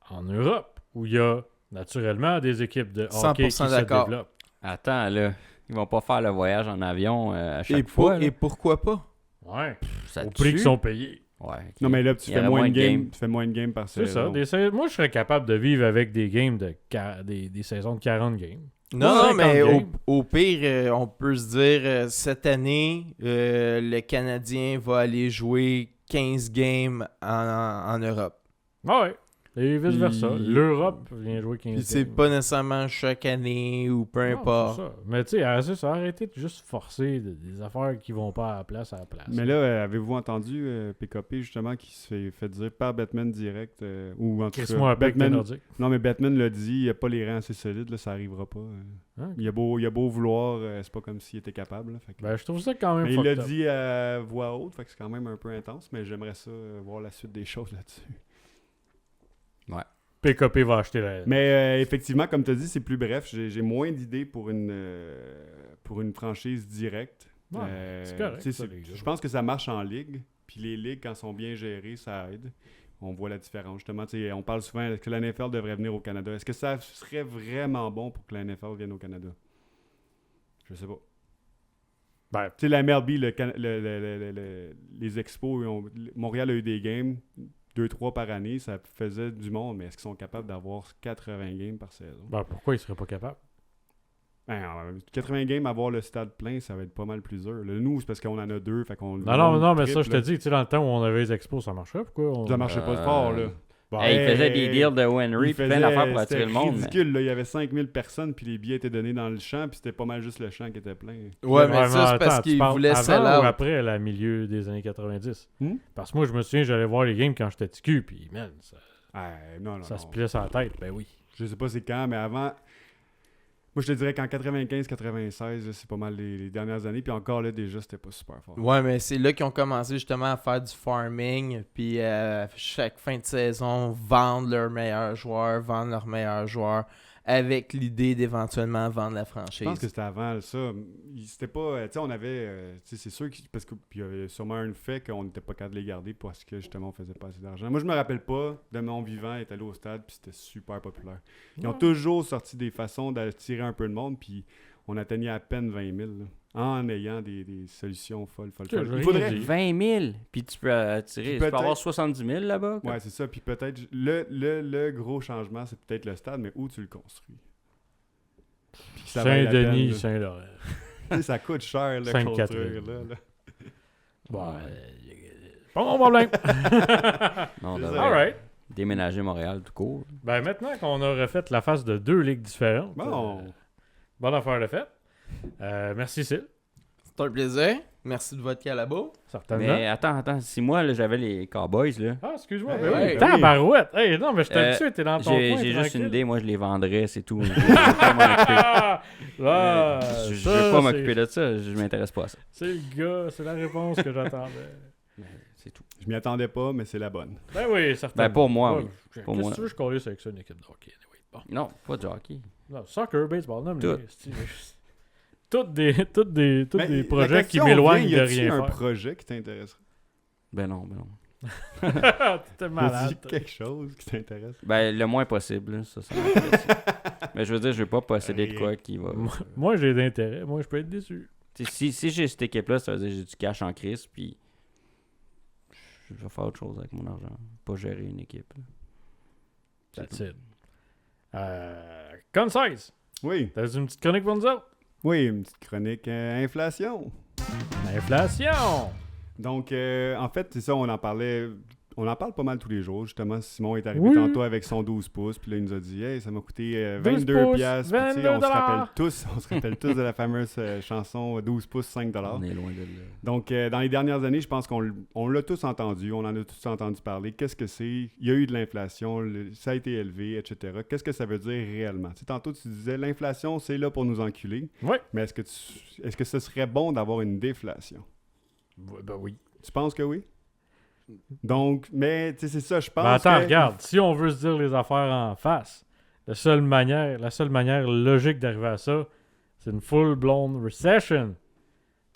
en Europe, où il y a naturellement des équipes de hockey qui 100% se d'accord. développent? Attends, là, ils vont pas faire le voyage en avion à chaque Et, fois. là. et pourquoi pas? Ouais, Ça au tue. prix qu'ils sont payés. Ouais, ok. Non, mais là, tu Il y fais aurait moins de de games. Tu fais moins de games par C'est saison. ça. Moi, je serais capable de vivre avec des games des saisons de 40 games. Non, 50 mais games. au pire, on peut se dire, cette année, le Canadien va aller jouer 15 games en Europe. Ouais. Et vice-versa. Puis- L'Europe vient jouer 15 Puis c'est games. pas nécessairement chaque année ou peu Non, importe. c'est ça. Mais tu sais, ça a arrêté de juste forcer des affaires qui vont pas à la place. Mais là, avez-vous entendu PKP justement qui se fait dire par Batman direct ou en tout Chris cas, moi avec Batman. Nordique. Non, mais Batman l'a dit, il n'y a pas les rangs assez solides, là, ça arrivera pas. Hein? Il a beau vouloir, c'est pas comme s'il était capable. Là, fait que- Ben, je trouve ça quand même mais il l'a fucked up. dit à voix haute, fait que c'est quand même un peu intense, mais j'aimerais ça voir la suite des choses là-dessus. PKP va acheter la... Mais effectivement, comme tu as dit, c'est plus bref. J'ai moins d'idées pour une franchise directe. Ouais, c'est correct, tu sais, ça, les gars. je pense que ça marche en ligue. Puis les ligues, quand elles sont bien gérées, ça aide. On voit la différence. Justement, tu sais, on parle souvent, est-ce que la NFL devrait venir au Canada? Est-ce que ça serait vraiment bon pour que la NFL vienne au Canada? Je sais pas. Ben, Tu sais, la MLB, les expos, Montréal a eu des games, 2-3 par année, ça faisait du monde, mais est-ce qu'ils sont capables d'avoir 80 games par saison? ben, pourquoi il serait pas capable? Ben, 80 games, avoir le stade plein, ça va être pas mal plus dur. Là, nous, c'est parce qu'on en a deux, fait qu'on... Non, mais ça, je te dis, tu sais, dans le temps où on avait les expos, ça marcherait. Pourquoi on... Ça marchait pas fort, là. Bon, Hey, il faisait des deals de Henry, Il puis plein d'affaires pour c'était attirer le monde. mais- ridicule, là. Il y avait 5000 personnes, puis les billets étaient donnés dans le champ, puis c'était pas mal juste le champ qui était plein. Ouais, mais ça, c'est attends, parce tu qu'ils parles voulaient avant sell ou out. après la milieu des années 90? Hmm? Parce que moi, je me souviens, j'allais voir les games quand j'étais petit cul, puis man, Non, ça non. se pliait sur la tête. Ben oui. Je sais pas c'est quand, mais avant... Moi, je te dirais qu'en 95-96, là, c'est pas mal les dernières années, puis encore là, déjà, c'était pas super fort. Ouais, mais c'est là qu'ils ont commencé justement à faire du farming, puis chaque fin de saison, vendre leurs meilleurs joueurs, avec l'idée d'éventuellement vendre la franchise. Je pense que c'était avant ça. C'était pas. Tu sais, on avait. Tu sais, c'est sûr parce que puis il y avait sûrement un fait qu'on n'était pas capable de les garder parce que justement on faisait pas assez d'argent. Moi, je me rappelle pas de mon vivant être allé au stade puis c'était super populaire. Ils ont toujours sorti des façons d'attirer un peu de monde puis on atteignait à peine 20 000 là, en ayant des solutions folles. Il faudrait. 20 000, puis tu peux attirer. Tu peux avoir 70 000 là-bas. Ouais, c'est ça. Puis peut-être. Le gros changement, c'est peut-être le stade, mais où tu le construis. Saint-Denis, Saint-Laurent. Ça coûte cher, le construire, là. Bon, pas mon problème. Non, C'est on ça. All right. déménager Montréal tout court. Ben maintenant qu'on a refait la face de 2 ligues différentes, bonne affaire de fête. Merci, Syl. C'est un plaisir. Merci de votre calabo. Certainement. Mais attends, si moi, là, j'avais les Cowboys, là, Ah, excuse-moi. Hey, Ben oui. hey, Tabarouette. Hey, non, mais je t'habitue, t'es dans ton j'ai coin. juste une tranquille. idée, moi, je les vendrais, c'est tout. Je vais pas m'en occuper. Ah, Je ça, veux pas c'est- m'occuper de ça, je m'intéresse pas à ça. C'est le gars, c'est la réponse que j'attendais. C'est tout. Je m'y attendais pas, mais c'est la bonne. Ben oui, certainement. Ben, pour moi, oui. Qu'est-ce Pour que moi. tu veux, je collais avec ça, une équipe de hockey. Anyway. Bon. Non, pas de hockey. Non, soccer, baseball, non, mais Tout. toutes des Mais des la projets qui question m'éloignent vient, de y a-t-il rien un faire. projet qui t'intéresserait? Ben non. T'es Y malade. a-t-il quelque chose qui t'intéresse? Ben, le moins possible, là, ça m'intéresse. Mais je veux dire, je veux pas posséder de quoi qui va... Moi, j'ai d'intérêt. Moi, je peux être déçu. T'sais, si j'ai cette équipe-là, ça veut dire que j'ai du cash en crise, puis je vais faire autre chose avec mon argent. Pas gérer une équipe. là. C'est That's tout. it. Concise. Oui, T'as une petite chronique pour nous autres? oui, une petite chronique inflation. L'inflation. Donc, en fait, c'est ça, on en parle pas mal tous les jours. Justement, Simon est arrivé Oui. tantôt avec son 12 pouces, puis là, il nous a dit « Hey, ça m'a coûté 12 22 pouces, piastres. Puis, tu sais, 22 on se rappelle tous de la fameuse chanson 12 pouces, 5 On est loin de là. Donc, dans les dernières années, je pense qu'on l'a tous entendu, on en a tous entendu parler. Qu'est-ce que c'est? Il y a eu de l'inflation, ça a été élevé, etc. Qu'est-ce que ça veut dire réellement? Tu sais, tantôt, tu disais, l'inflation, c'est là pour nous enculer. Oui. Mais est-ce que ce serait bon d'avoir une déflation? Ben oui. Tu penses que oui? Donc, mais, tu sais, c'est ça, je pense Ben attends, que... regarde. Si on veut se dire les affaires en face, la seule manière logique d'arriver à ça, c'est une full-blown recession.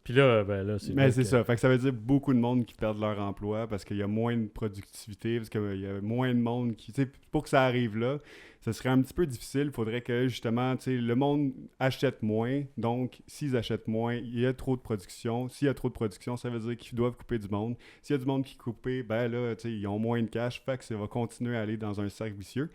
Puis là, ben là, c'est... Mais là c'est que- ça. Fait que ça veut dire beaucoup de monde qui perdent leur emploi parce qu'il y a moins de productivité, parce qu'il y a moins de monde qui... Tu sais, pour que ça arrive là, ce serait un petit peu difficile. Il faudrait que, justement, tu sais, le monde achète moins. Donc, s'ils achètent moins, il y a trop de production. S'il y a trop de production, ça veut dire qu'ils doivent couper du monde. S'il y a du monde qui est coupé, ben là, tu sais, ils ont moins de cash. Fait que ça va continuer à aller dans un cercle vicieux.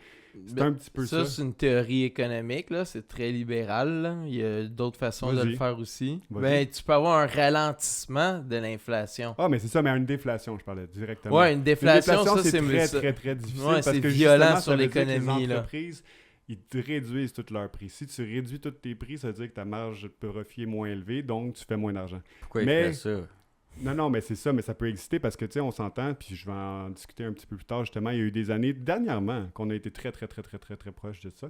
C'est un petit peu ça. C'est une théorie économique, là. C'est très libéral, là. Il y a d'autres façons de Vas-y. le faire aussi. Vas-y. Ben, tu peux avoir un ralentissement de l'inflation. Ah, mais c'est ça, mais une déflation, je parlais directement. Ouais, une déflation, ça, c'est c'est très, ça- très, très difficile. Ouais, parce c'est que violent justement, sur ça veut dire que l'économie, les là. entreprises, ils te réduisent tous leurs prix. Si tu réduis tous tes prix, ça veut dire que ta marge de profit est moins élevée, donc tu fais moins d'argent. Pourquoi Mais- il fait ça? Non, mais c'est ça, mais ça peut exister parce que, tu sais, on s'entend, puis je vais en discuter un petit peu plus tard, justement. Il y a eu des années, dernièrement, qu'on a été très, très, très, très, très, très proche de ça.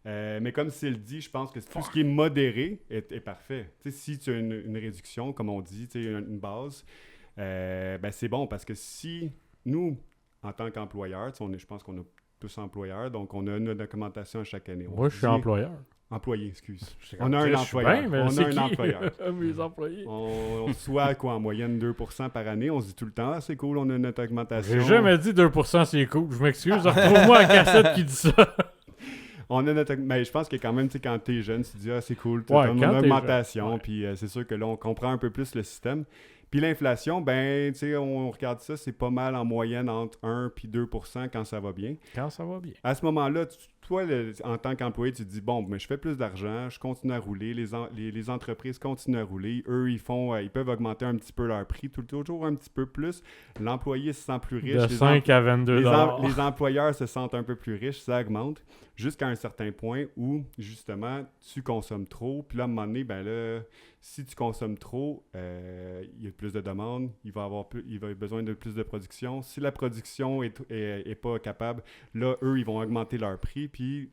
Mais comme s'il dit, je pense que tout ce qui est modéré est parfait. Tu sais, si tu as une réduction, comme on dit, tu sais, une base, ben c'est bon parce que si nous, en tant qu'employeurs, tu sais, je pense qu'on a tous employeurs, donc on a une documentation à chaque année. On Moi, se je suis dit- employeur. Employé, excuse. J'étais On comme, a un je suis employeur. bien, mais On a c'est un qui? employeur. Mes employés. On reçoit quoi en moyenne 2% par année. On se dit tout le temps, ah, c'est cool, on a notre augmentation. J'ai jamais dit 2% c'est cool. Je m'excuse. Retrouve-moi un cassette qui dit ça. On a notre... Mais je pense que quand même, tu sais, quand t'es jeune, tu te dis, ah, c'est cool, Ouais, t'as une quand t'es augmentation. jeune, ouais. Puis c'est sûr que là, on comprend un peu plus le système. Puis l'inflation, ben, tu sais, on regarde ça, c'est pas mal en moyenne entre 1 puis 2% quand ça va bien. Quand ça va bien. À ce moment-là, toi, en tant qu'employé, tu te dis, bon, mais je fais plus d'argent, je continue à rouler, les entreprises continuent à rouler, eux, ils peuvent augmenter un petit peu leur prix, toujours un petit peu plus. L'employé se sent plus riche. De 5 à 22 les employeurs se sentent un peu plus riches, ça augmente, jusqu'à un certain point où, justement, tu consommes trop, puis là, à un moment donné, ben là, si tu consommes trop, il y a plus de demandes, il va y avoir besoin de plus de production. Si la production est pas capable, là, eux, ils vont augmenter leur prix, puis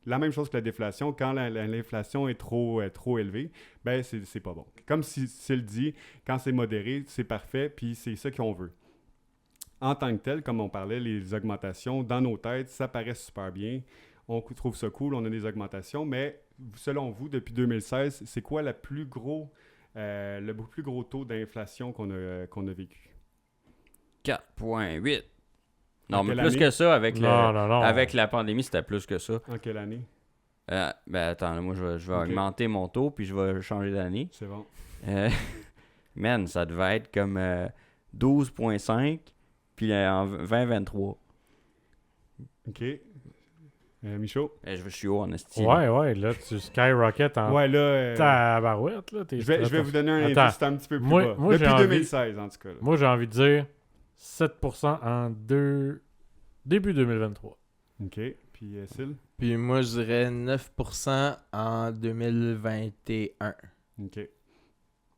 la même chose que la déflation, quand l'inflation est trop élevée, ben c'est pas bon. Comme s'il dit, quand c'est modéré, c'est parfait, puis c'est ça qu'on veut. En tant que tel, comme on parlait, les augmentations, dans nos têtes, ça paraît super bien. on trouve ça cool, on a des augmentations, mais selon vous, depuis 2016, c'est quoi le plus gros taux d'inflation qu'on a vécu? 4,8. Non, En mais quelle plus année? que ça, avec, Non, non, non. avec la pandémie, c'était plus que ça. En quelle année? Ben attends, là, moi je vais Ok. augmenter mon taux, puis je vais changer d'année. C'est bon. Man, ça devait être comme 12,5, puis en 2023. OK. Michaud? Je suis haut en estime. Ouais, là, tu skyrocket en Ouais, là... tabarouette, là. je vais vous donner un Attends. indice un petit peu plus Moi- bas. moi, j'ai Depuis envie- 2016, en tout cas. Là. Moi, j'ai envie de dire 7% début 2023. OK. Puis, Syl? Puis moi, je dirais 9% en 2021. OK.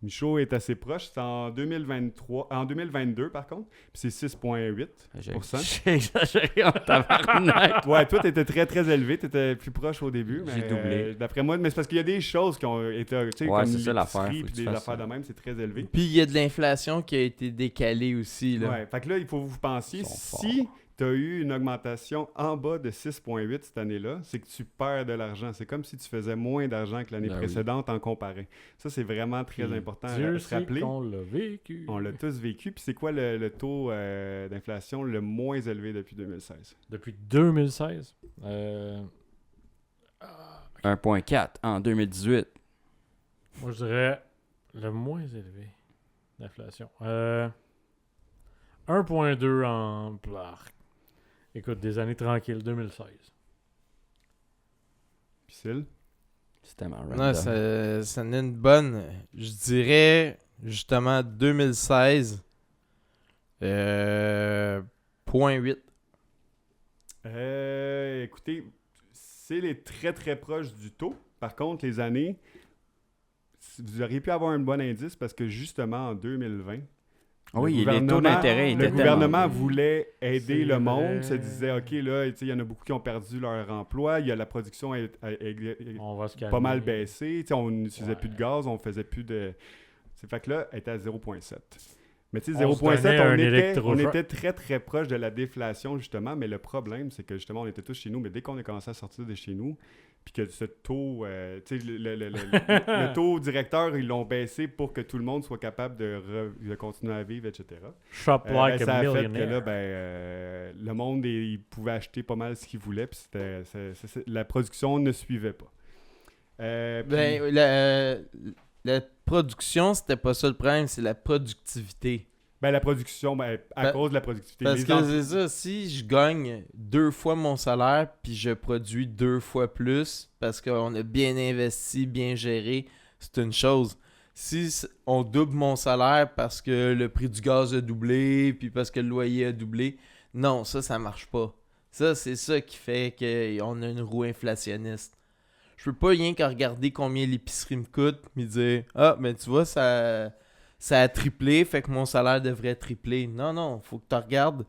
Michaud est assez proche. C'est en 2022, par contre. Puis c'est 6,8 J'ai exagéré en tabarnak. Ouais, toi, t'étais très, très élevé. T'étais plus proche au début. Mais, J'ai doublé. d'après moi, mais c'est parce qu'il y a des choses qui ont été, tu sais, Ouais, comme c'est ça l'affaire, l'épicerie faut que puis tu des fasses affaires ça. de même, c'est très élevé. Puis il y a de l'inflation qui a été décalée aussi. Là. Ouais, fait que là, il faut que vous pensiez, Ils sont si tu as eu une augmentation en bas de 6,8 cette année-là, c'est que tu perds de l'argent. C'est comme si tu faisais moins d'argent que l'année Ben oui. précédente en comparé. Ça, c'est vraiment très Puis, important à Dieu se sait rappeler. qu'on l'a vécu. On l'a tous vécu. Puis c'est quoi le taux d'inflation le moins élevé depuis 2016? Depuis 2016. 1,4 en 2018. Moi, je dirais le moins élevé d'inflation. 1,2 en... Écoute, des années tranquilles, 2016. Puis Syl? C'était ma random. Non, ça en est une bonne. Je dirais justement 2016. 0,8. Écoutez, c'est les très très proches du taux. Par contre, les années, vous auriez pu avoir un bon indice parce que justement en 2020, Oui, le les taux gouvernement- d'intérêt le étaient gouvernement tellement... voulait aider C'est le monde, vrai. se disait OK là, tu sais, il y en a beaucoup qui ont perdu leur emploi, il y a la production On va se calmer. pas mal baissé, tu sais, on n'utilisait Ouais. plus de gaz, on faisait plus de c'est fait que là, elle était à 0,7. Mais tu sais, On se 0,7, donnait on un était électrochoc. très très proche de la déflation justement, mais le problème, c'est que justement, on était tous chez nous, mais dès qu'on a commencé à sortir de chez nous, puis que ce taux, tu sais, le taux directeur, ils l'ont baissé pour que tout le monde soit capable de continuer à vivre, etc. Shop like ça a a fait que millionaire. là, le monde, il pouvait acheter pas mal ce qu'il voulait, puis la production ne suivait pas. Puis- Ben, la production, c'était pas ça le problème, c'est la productivité. la production, à Ben, cause de la productivité. Parce Les que ent- c'est ça, si je gagne 2 fois mon salaire, puis je produis 2 fois plus, parce qu'on a bien investi, bien géré, c'est une chose. Si on double mon salaire parce que le prix du gaz a doublé, puis parce que le loyer a doublé, non, ça marche pas. Ça, c'est ça qui fait qu'on a une roue inflationniste. Je peux pas rien qu'à regarder combien l'épicerie me coûte, mais dire « Ah, mais tu vois, ça a triplé, fait que mon salaire devrait tripler. » Non, faut que tu regardes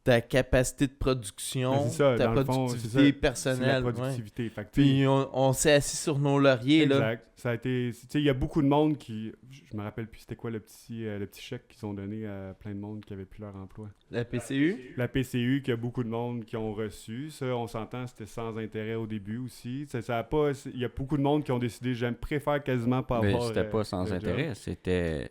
ta capacité de production, Ben, c'est ça, ta dans le fond, productivité c'est ça, c'est la personnelle. ouais. productivité. Fait que, Puis on s'est assis sur nos lauriers, là. exact. Ça a été, tu sais, il y a beaucoup de monde qui, je me rappelle plus c'était quoi le petit chèque qu'ils ont donné à plein de monde qui avait plus leur emploi. La PCU. La PCU, qu'il y a beaucoup de monde qui ont reçu. Ça, on s'entend, c'était sans intérêt au début aussi. Ça a pas, il y a beaucoup de monde qui ont décidé, préfère quasiment pas Mais avoir. c'était pas sans de job. intérêt, c'était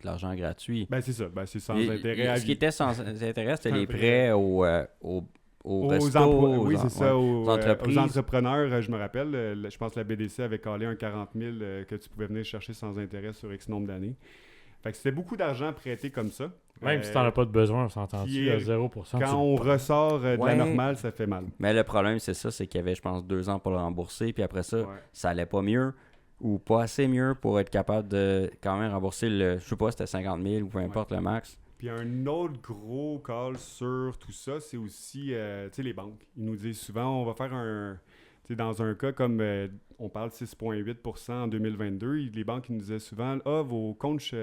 de l'argent gratuit. Ben c'est ça, c'est sans Et- intérêt à ce qui vie. était sans intérêt, c'était Un les vrai- prêts aux restos, emplois, oui, aux- c'est ça, ouais, aux entreprises. entrepreneurs. Je me rappelle, je pense que la BDC avait collé un 40 000 que tu pouvais venir chercher sans intérêt sur X nombre d'années. Fait que c'était beaucoup d'argent prêté comme ça. Même si t'en as pas de besoin, on qui s'entend-tu est- à 0%. Quand on ressort de Ouais. la normale, ça fait mal. Mais le problème, c'est ça, c'est qu'il y avait, je pense, 2 ans pour le rembourser, puis après ça, Ouais. ça allait pas mieux, ou pas assez mieux pour être capable de quand même rembourser je sais pas, c'était 50 000 ou peu importe le max. Puis un autre gros call sur tout ça, c'est aussi tu sais, les banques. Ils nous disent souvent, on va faire un... Tu sais, dans un cas comme on parle 6,8% en 2022. Les banques ils nous disaient souvent « Ah, vos comptes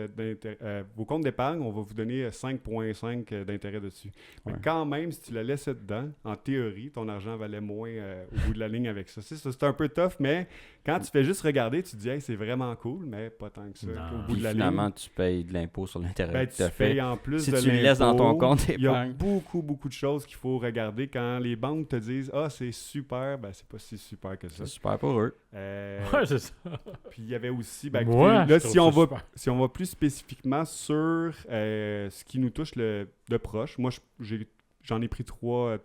d'épargne, on va vous donner 5,5 d'intérêt dessus. Ouais. Mais quand même, si tu la laissais dedans, en théorie, ton argent valait moins au bout de la ligne avec ça. C'est un peu tough, mais quand tu fais juste regarder, tu te dis hey, c'est vraiment cool, mais pas tant que ça. Non. Au bout Puis de la finalement, ligne, tu payes de l'impôt sur l'intérêt ben, que tu tu as fait. payes en plus Si de tu le laisses dans ton l'impôt. compte Il y a d'épargne. beaucoup de choses qu'il faut regarder. Quand les banques te disent « Ah, c'est super », ben c'est pas si super que ça. C'est super pour eux. Ouais, c'est ça. Puis il y avait aussi, ben, Moi, écoutez, là, je si trouve on, ça va, super. si on va plus spécifiquement sur ce qui nous touche de proche, moi, j'en ai pris trois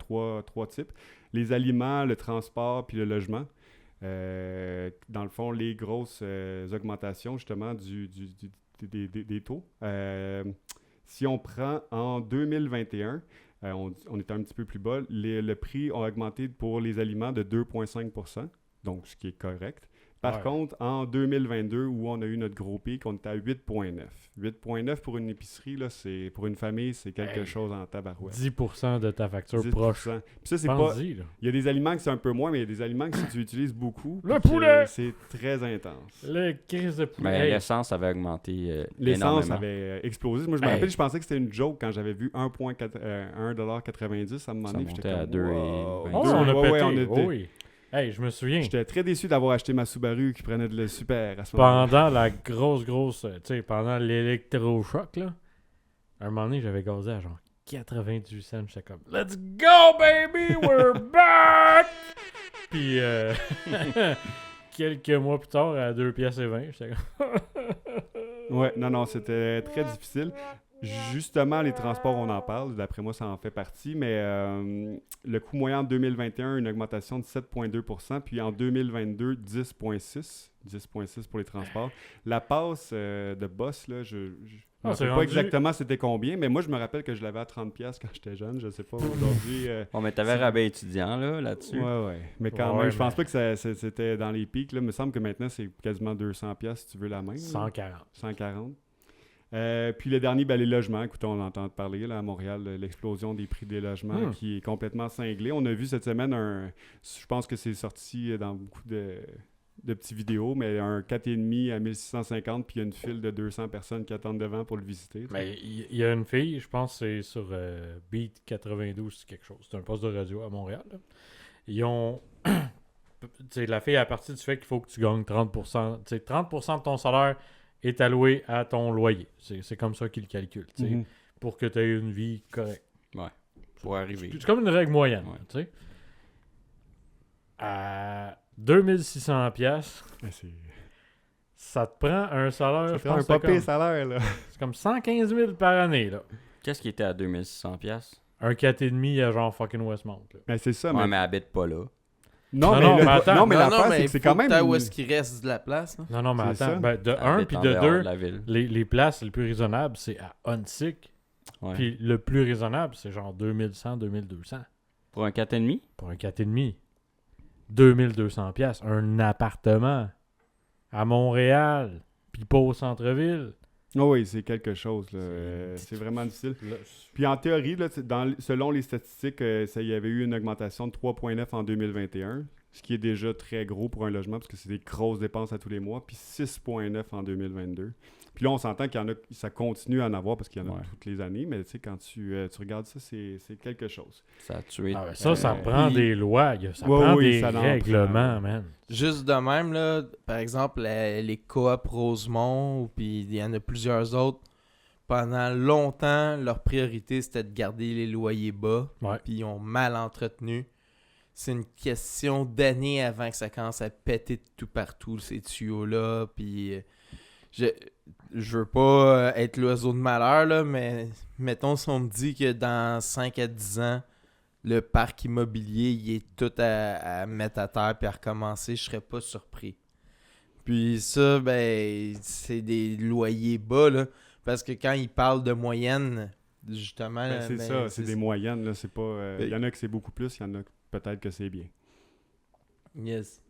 types. Les aliments, le transport, puis le logement. Dans le fond, les grosses augmentations, justement, des taux. Si on prend en 2021, on était un petit peu plus bas, le prix a augmenté pour les aliments de 2,5%, donc ce qui est correct. Par Ouais. contre, en 2022, où on a eu notre gros pic, on était à 8,9. 8,9 pour une épicerie, là, pour une famille, c'est quelque Hey. chose en tabarouette. 10% de ta facture 10%. proche. Puis ça, c'est pas... Pense-y, là. Il y a des aliments que c'est un peu moins, mais il y a des aliments que si tu utilises beaucoup, Le puis que poulet! c'est très intense. Le crise de poulet. Mais Hey, l'essence avait augmenté L'essence énormément. avait explosé. Moi, je me Hey. rappelle, je pensais que c'était une joke quand j'avais vu 1,90$ à un moment Ça donné. montait J'étais à comme, 2 et wow. oh, 20. on a Ouais, pété. ouais, on était- Oh oui. Hey, je me souviens. J'étais très déçu d'avoir acheté ma Subaru qui prenait de le super à ce moment-là. Pendant la grosse, tu sais, pendant l'électrochoc, là, à un moment donné, j'avais gazé à genre 98 cents. J'étais comme, let's go, baby, we're back! Puis, quelques mois plus tard, à 2 piastres et 20, j'étais comme, Ouais, non, c'était très difficile. Justement, les transports, on en parle. D'après moi, ça en fait partie. Mais le coût moyen en 2021, une augmentation de 7,2%. Puis en 2022, 10,6%. 10,6% pour les transports. La passe de boss, là, je Ah, ne c'est sais pas rendu- exactement c'était combien. Mais moi, je me rappelle que je l'avais à 30$ quand j'étais jeune. Je sais pas aujourd'hui. Bon, mais t'avais rabais étudiant là-dessus. Ouais. Mais quand Ouais, même, je pense mais- pas que c'était dans les pics. Là. Il me semble que maintenant, c'est quasiment 200$ si tu veux la même. là. 140. 140. Puis le dernier, ben, les logements. Écoutez, on entend parler là, à Montréal, l'explosion des prix des logements qui est complètement cinglée. On a vu cette semaine je pense que c'est sorti dans beaucoup de petites vidéos, mais un 4,5 à 1650, puis il y a une file de 200 personnes qui attendent devant pour le visiter. Mais il y a une fille, je pense que c'est sur Beat 92, c'est quelque chose. C'est un poste de radio à Montréal. Là. Ils ont. Tu sais, la fille, à partir du fait qu'il faut que tu gagnes 30%. Tu sais, 30% de ton salaire est alloué à ton loyer. C'est comme ça qu'ils le calculent. Tu sais, Mhm. pour que tu aies une vie correcte. Pour arriver. C'est comme une règle moyenne. Ouais. Tu sais. À 2600 pièces, Mais c'est ça te prend un salaire, ça je prend un pense, pas c'est comme, pire salaire, là. c'est comme 115 000 par année. Là. Qu'est-ce qui était à 2600$? Un 4,5 à genre fucking Westmount. Là. Mais c'est ça, Ouais, mais... mais habite pas là. Non, mais attends. non, mais Non, l'affaire, mais c'est que c'est faut quand même... t'as où est-ce qu'il reste de la place. Là. Non, mais C'est attends. ça. Ben, de un, Habite puis en de dehors deux, de la ville. les places les plus raisonnables, c'est à Huntsic. Ouais. Puis le plus raisonnable, c'est genre 2100, 2200. Pour un 4,5$? Pour un 4,5. 2200 pièces. Un appartement à Montréal, puis pas au centre-ville. Oh oui, c'est quelque chose, là. C'est vraiment difficile. Puis en théorie, là, selon les statistiques, il y avait eu une augmentation de 3,9 en 2021, ce qui est déjà très gros pour un logement parce que c'est des grosses dépenses à tous les mois, puis 6,9 en 2022. Puis là, on s'entend qu'il y en a, ça continue à en avoir parce qu'il y en a Ouais. toutes les années, mais tu sais, quand tu regardes ça, c'est quelque chose. Ça a tué. Ah, ben ça Euh, prend puis- des lois, ça Ouais, prend oui, des ça en règlements, prend. man. Juste de même, là, par exemple, les coop Rosemont, puis il y en a plusieurs autres. Pendant longtemps, leur priorité, c'était de garder les loyers bas. Ouais. Puis ils ont mal entretenu. C'est une question d'années avant que ça commence à péter de tout partout, ces tuyaux-là. Puis je veux pas être l'oiseau de malheur, là, mais mettons si on me dit que dans 5 à 10 ans, le parc immobilier il est tout à mettre à terre puis à recommencer, je serais pas surpris. Puis ça, ben, c'est des loyers bas, là, parce que quand ils parlent de moyenne, justement... Ben, c'est ben, ça, c'est des moyennes, là, c'est pas... Il Ben- y en a que c'est beaucoup plus, il y en a que peut-être que c'est bien. Yes.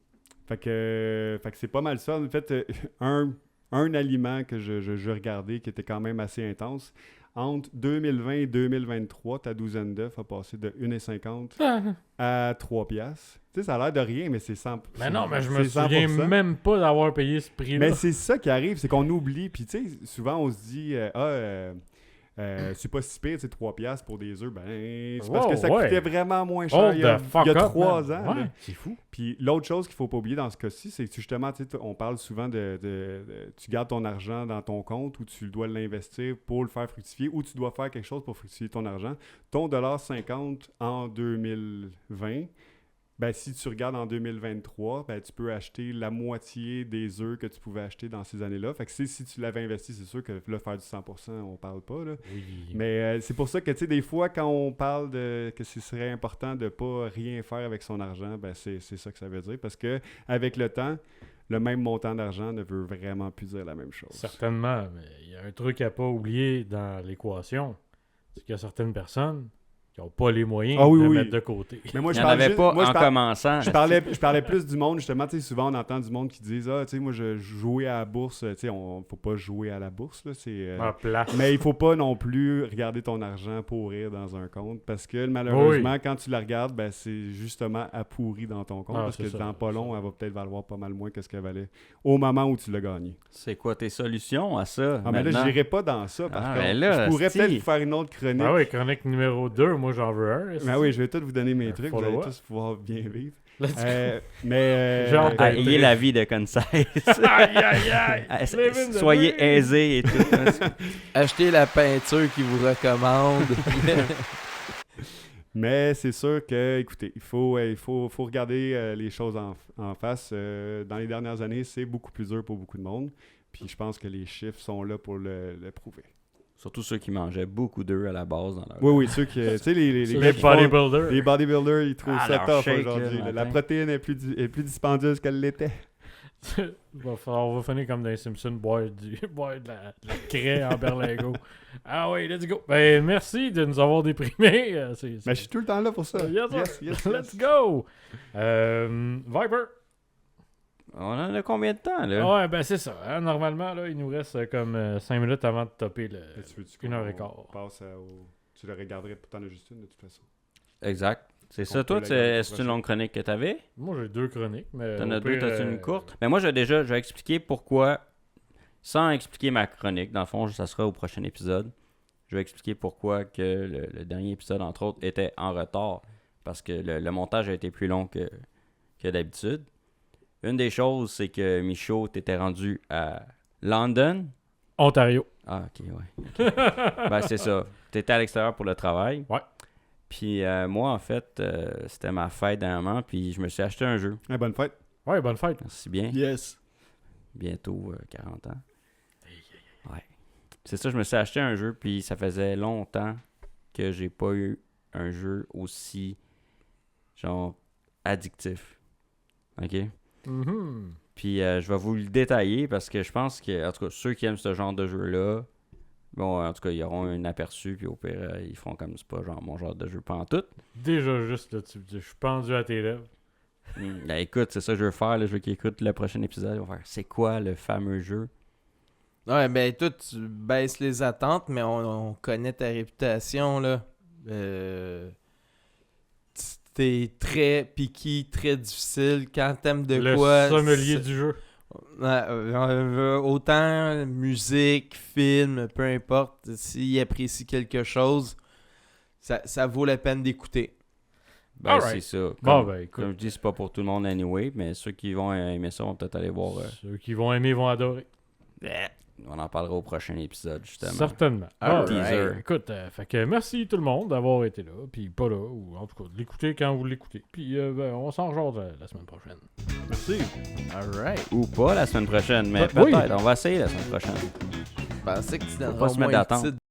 Fait que c'est pas mal ça. En fait, un aliment que je regardais qui était quand même assez intense. entre 2020 et 2023, ta douzaine d'œufs a passé de 1,50 à 3 piastres. Tu sais, ça a l'air de rien, mais c'est 100%. Mais non, mais je me c'est souviens 100%. même pas d'avoir payé ce prix-là. Mais c'est ça qui arrive, c'est qu'on oublie. Puis tu sais, souvent on se dit, c'est pas si pire, c'est 3 piastres pour des œufs. Ben, c'est parce que ça coûtait vraiment moins cher il y a 3 ans. Ouais, là. c'est fou. Puis l'autre chose qu'il faut pas oublier dans ce cas-ci, c'est que justement, tu sais, on parle souvent tu gardes ton argent dans ton compte ou tu dois l'investir pour le faire fructifier ou tu dois faire quelque chose pour fructifier ton argent. Ton $50 en 2020, ben, si tu regardes en 2023, ben, tu peux acheter la moitié des œufs que tu pouvais acheter dans ces années-là. Fait que si tu l'avais investi, c'est sûr que là, faire du 100%, on parle pas. Là. Oui. Mais c'est pour ça que, tu sais, des fois, quand on parle que ce serait important de pas rien faire avec son argent, ben, c'est ça que ça veut dire. Parce que avec le temps, le même montant d'argent ne veut vraiment plus dire la même chose. Certainement, mais il y a un truc à pas oublier dans l'équation. C'est qu'il y a certaines personnes qui n'ont pas les moyens de mettre de côté. Mais moi, Il n'y en avait pas en commençant. Je parlais plus du monde, justement. Tu sais, souvent, on entend du monde qui disent « Ah, tu sais, moi, je jouais à la bourse. » Tu sais, faut pas jouer à la bourse, là. Mais il faut pas non plus regarder ton argent pourrir dans un compte parce que, malheureusement, quand tu la regardes, ben, c'est justement appourri dans ton compte parce que dans pas long, elle va peut-être valoir pas mal moins que ce qu'elle valait au moment où tu l'as gagné. C'est quoi tes solutions à ça? Ah, mais là, je n'irai pas dans ça. Par contre, là, je pourrais peut-être vous faire une autre chronique. Ah oui, chronique numéro 2. Moi, j'en veux un. Ben oui, je vais tous vous donner mes trucs. Vous allez tous pouvoir bien vivre. Ayez la vie de Concise. Aïe. Soyez aisés et tout. Achetez la peinture qu'il vous recommande. Mais c'est sûr que, écoutez, il faut regarder les choses en face. Dans les dernières années, c'est beaucoup plus dur pour beaucoup de monde. Puis je pense que les chiffres sont là pour le prouver. Surtout ceux qui mangeaient beaucoup d'œufs à la base dans leur... Oui, ceux qui... Tu sais, les bodybuilders. Les bodybuilders, ils trouvent ça tough shake, aujourd'hui. là, La protéine est plus dispendieuse qu'elle l'était. On va finir comme dans les Simpsons, boire de la craie en berlingot. Ah oui, let's go. Ben, merci de nous avoir déprimés. Mais je suis tout le temps là pour ça. Yes. Let's go. Viper. On en a combien de temps, là? Ouais, ben c'est ça. Hein? Normalement, là, il nous reste comme 5 minutes avant de topper le 1h15. Tu le regarderais pour t'en juste une, de toute façon. Exact. C'est ça. Toi, c'est une longue chronique que tu avais? Moi, j'ai 2 chroniques. T'en as 2, t'as-tu une courte? Mais moi, je vais expliquer pourquoi, sans expliquer ma chronique, dans le fond, ça sera au prochain épisode. Je vais expliquer pourquoi que le dernier épisode, entre autres, était en retard. Parce que le montage a été plus long que d'habitude. Une des choses, c'est que Michaud, t'étais rendu à London. Ontario. Ah, ok, ouais. Okay. Ben, c'est ça. T'étais à l'extérieur pour le travail. Ouais. Puis moi, en fait, c'était ma fête dernièrement, puis je me suis acheté un jeu. Bonne fête. Ouais, bonne fête. Merci bien. Yes. Bientôt 40 ans. Ouais. C'est ça, je me suis acheté un jeu, puis ça faisait longtemps que j'ai pas eu un jeu aussi, genre, addictif. OK? Mm-hmm. Puis je vais vous le détailler parce que je pense que, en tout cas, ceux qui aiment ce genre de jeu-là, bon, en tout cas, ils auront un aperçu, puis au pire, ils feront comme c'est pas genre mon genre de jeu pantoute. Déjà, juste là, je suis pendu à tes lèvres. Ben, écoute, c'est ça que je veux faire, là, je veux qu'ils écoutent le prochain épisode. Ils vont faire c'est quoi le fameux jeu? Ouais, ben toi, tu baisses les attentes, mais on connaît ta réputation, là. T'es très picky, très difficile. Quand t'aimes de quoi... Le sommelier du jeu. Autant musique, film, peu importe. S'il apprécie quelque chose, ça vaut la peine d'écouter. Ben, c'est ça. Écoute. Comme je dis, c'est pas pour tout le monde anyway, mais ceux qui vont aimer ça vont peut-être aller voir... Ceux qui vont aimer vont adorer. On en parlera au prochain épisode, justement. Certainement. Teaser. Écoute, fait que merci tout le monde d'avoir été là, puis pas là, ou en tout cas de l'écouter quand vous l'écoutez. Puis on s'en rejoint la semaine prochaine. Merci. Alright. Ou pas la semaine prochaine, mais Oui. peut-être. On va essayer la semaine prochaine. Je pensais que tu Faut pas donnerais se au mettre moins d'attente. une petite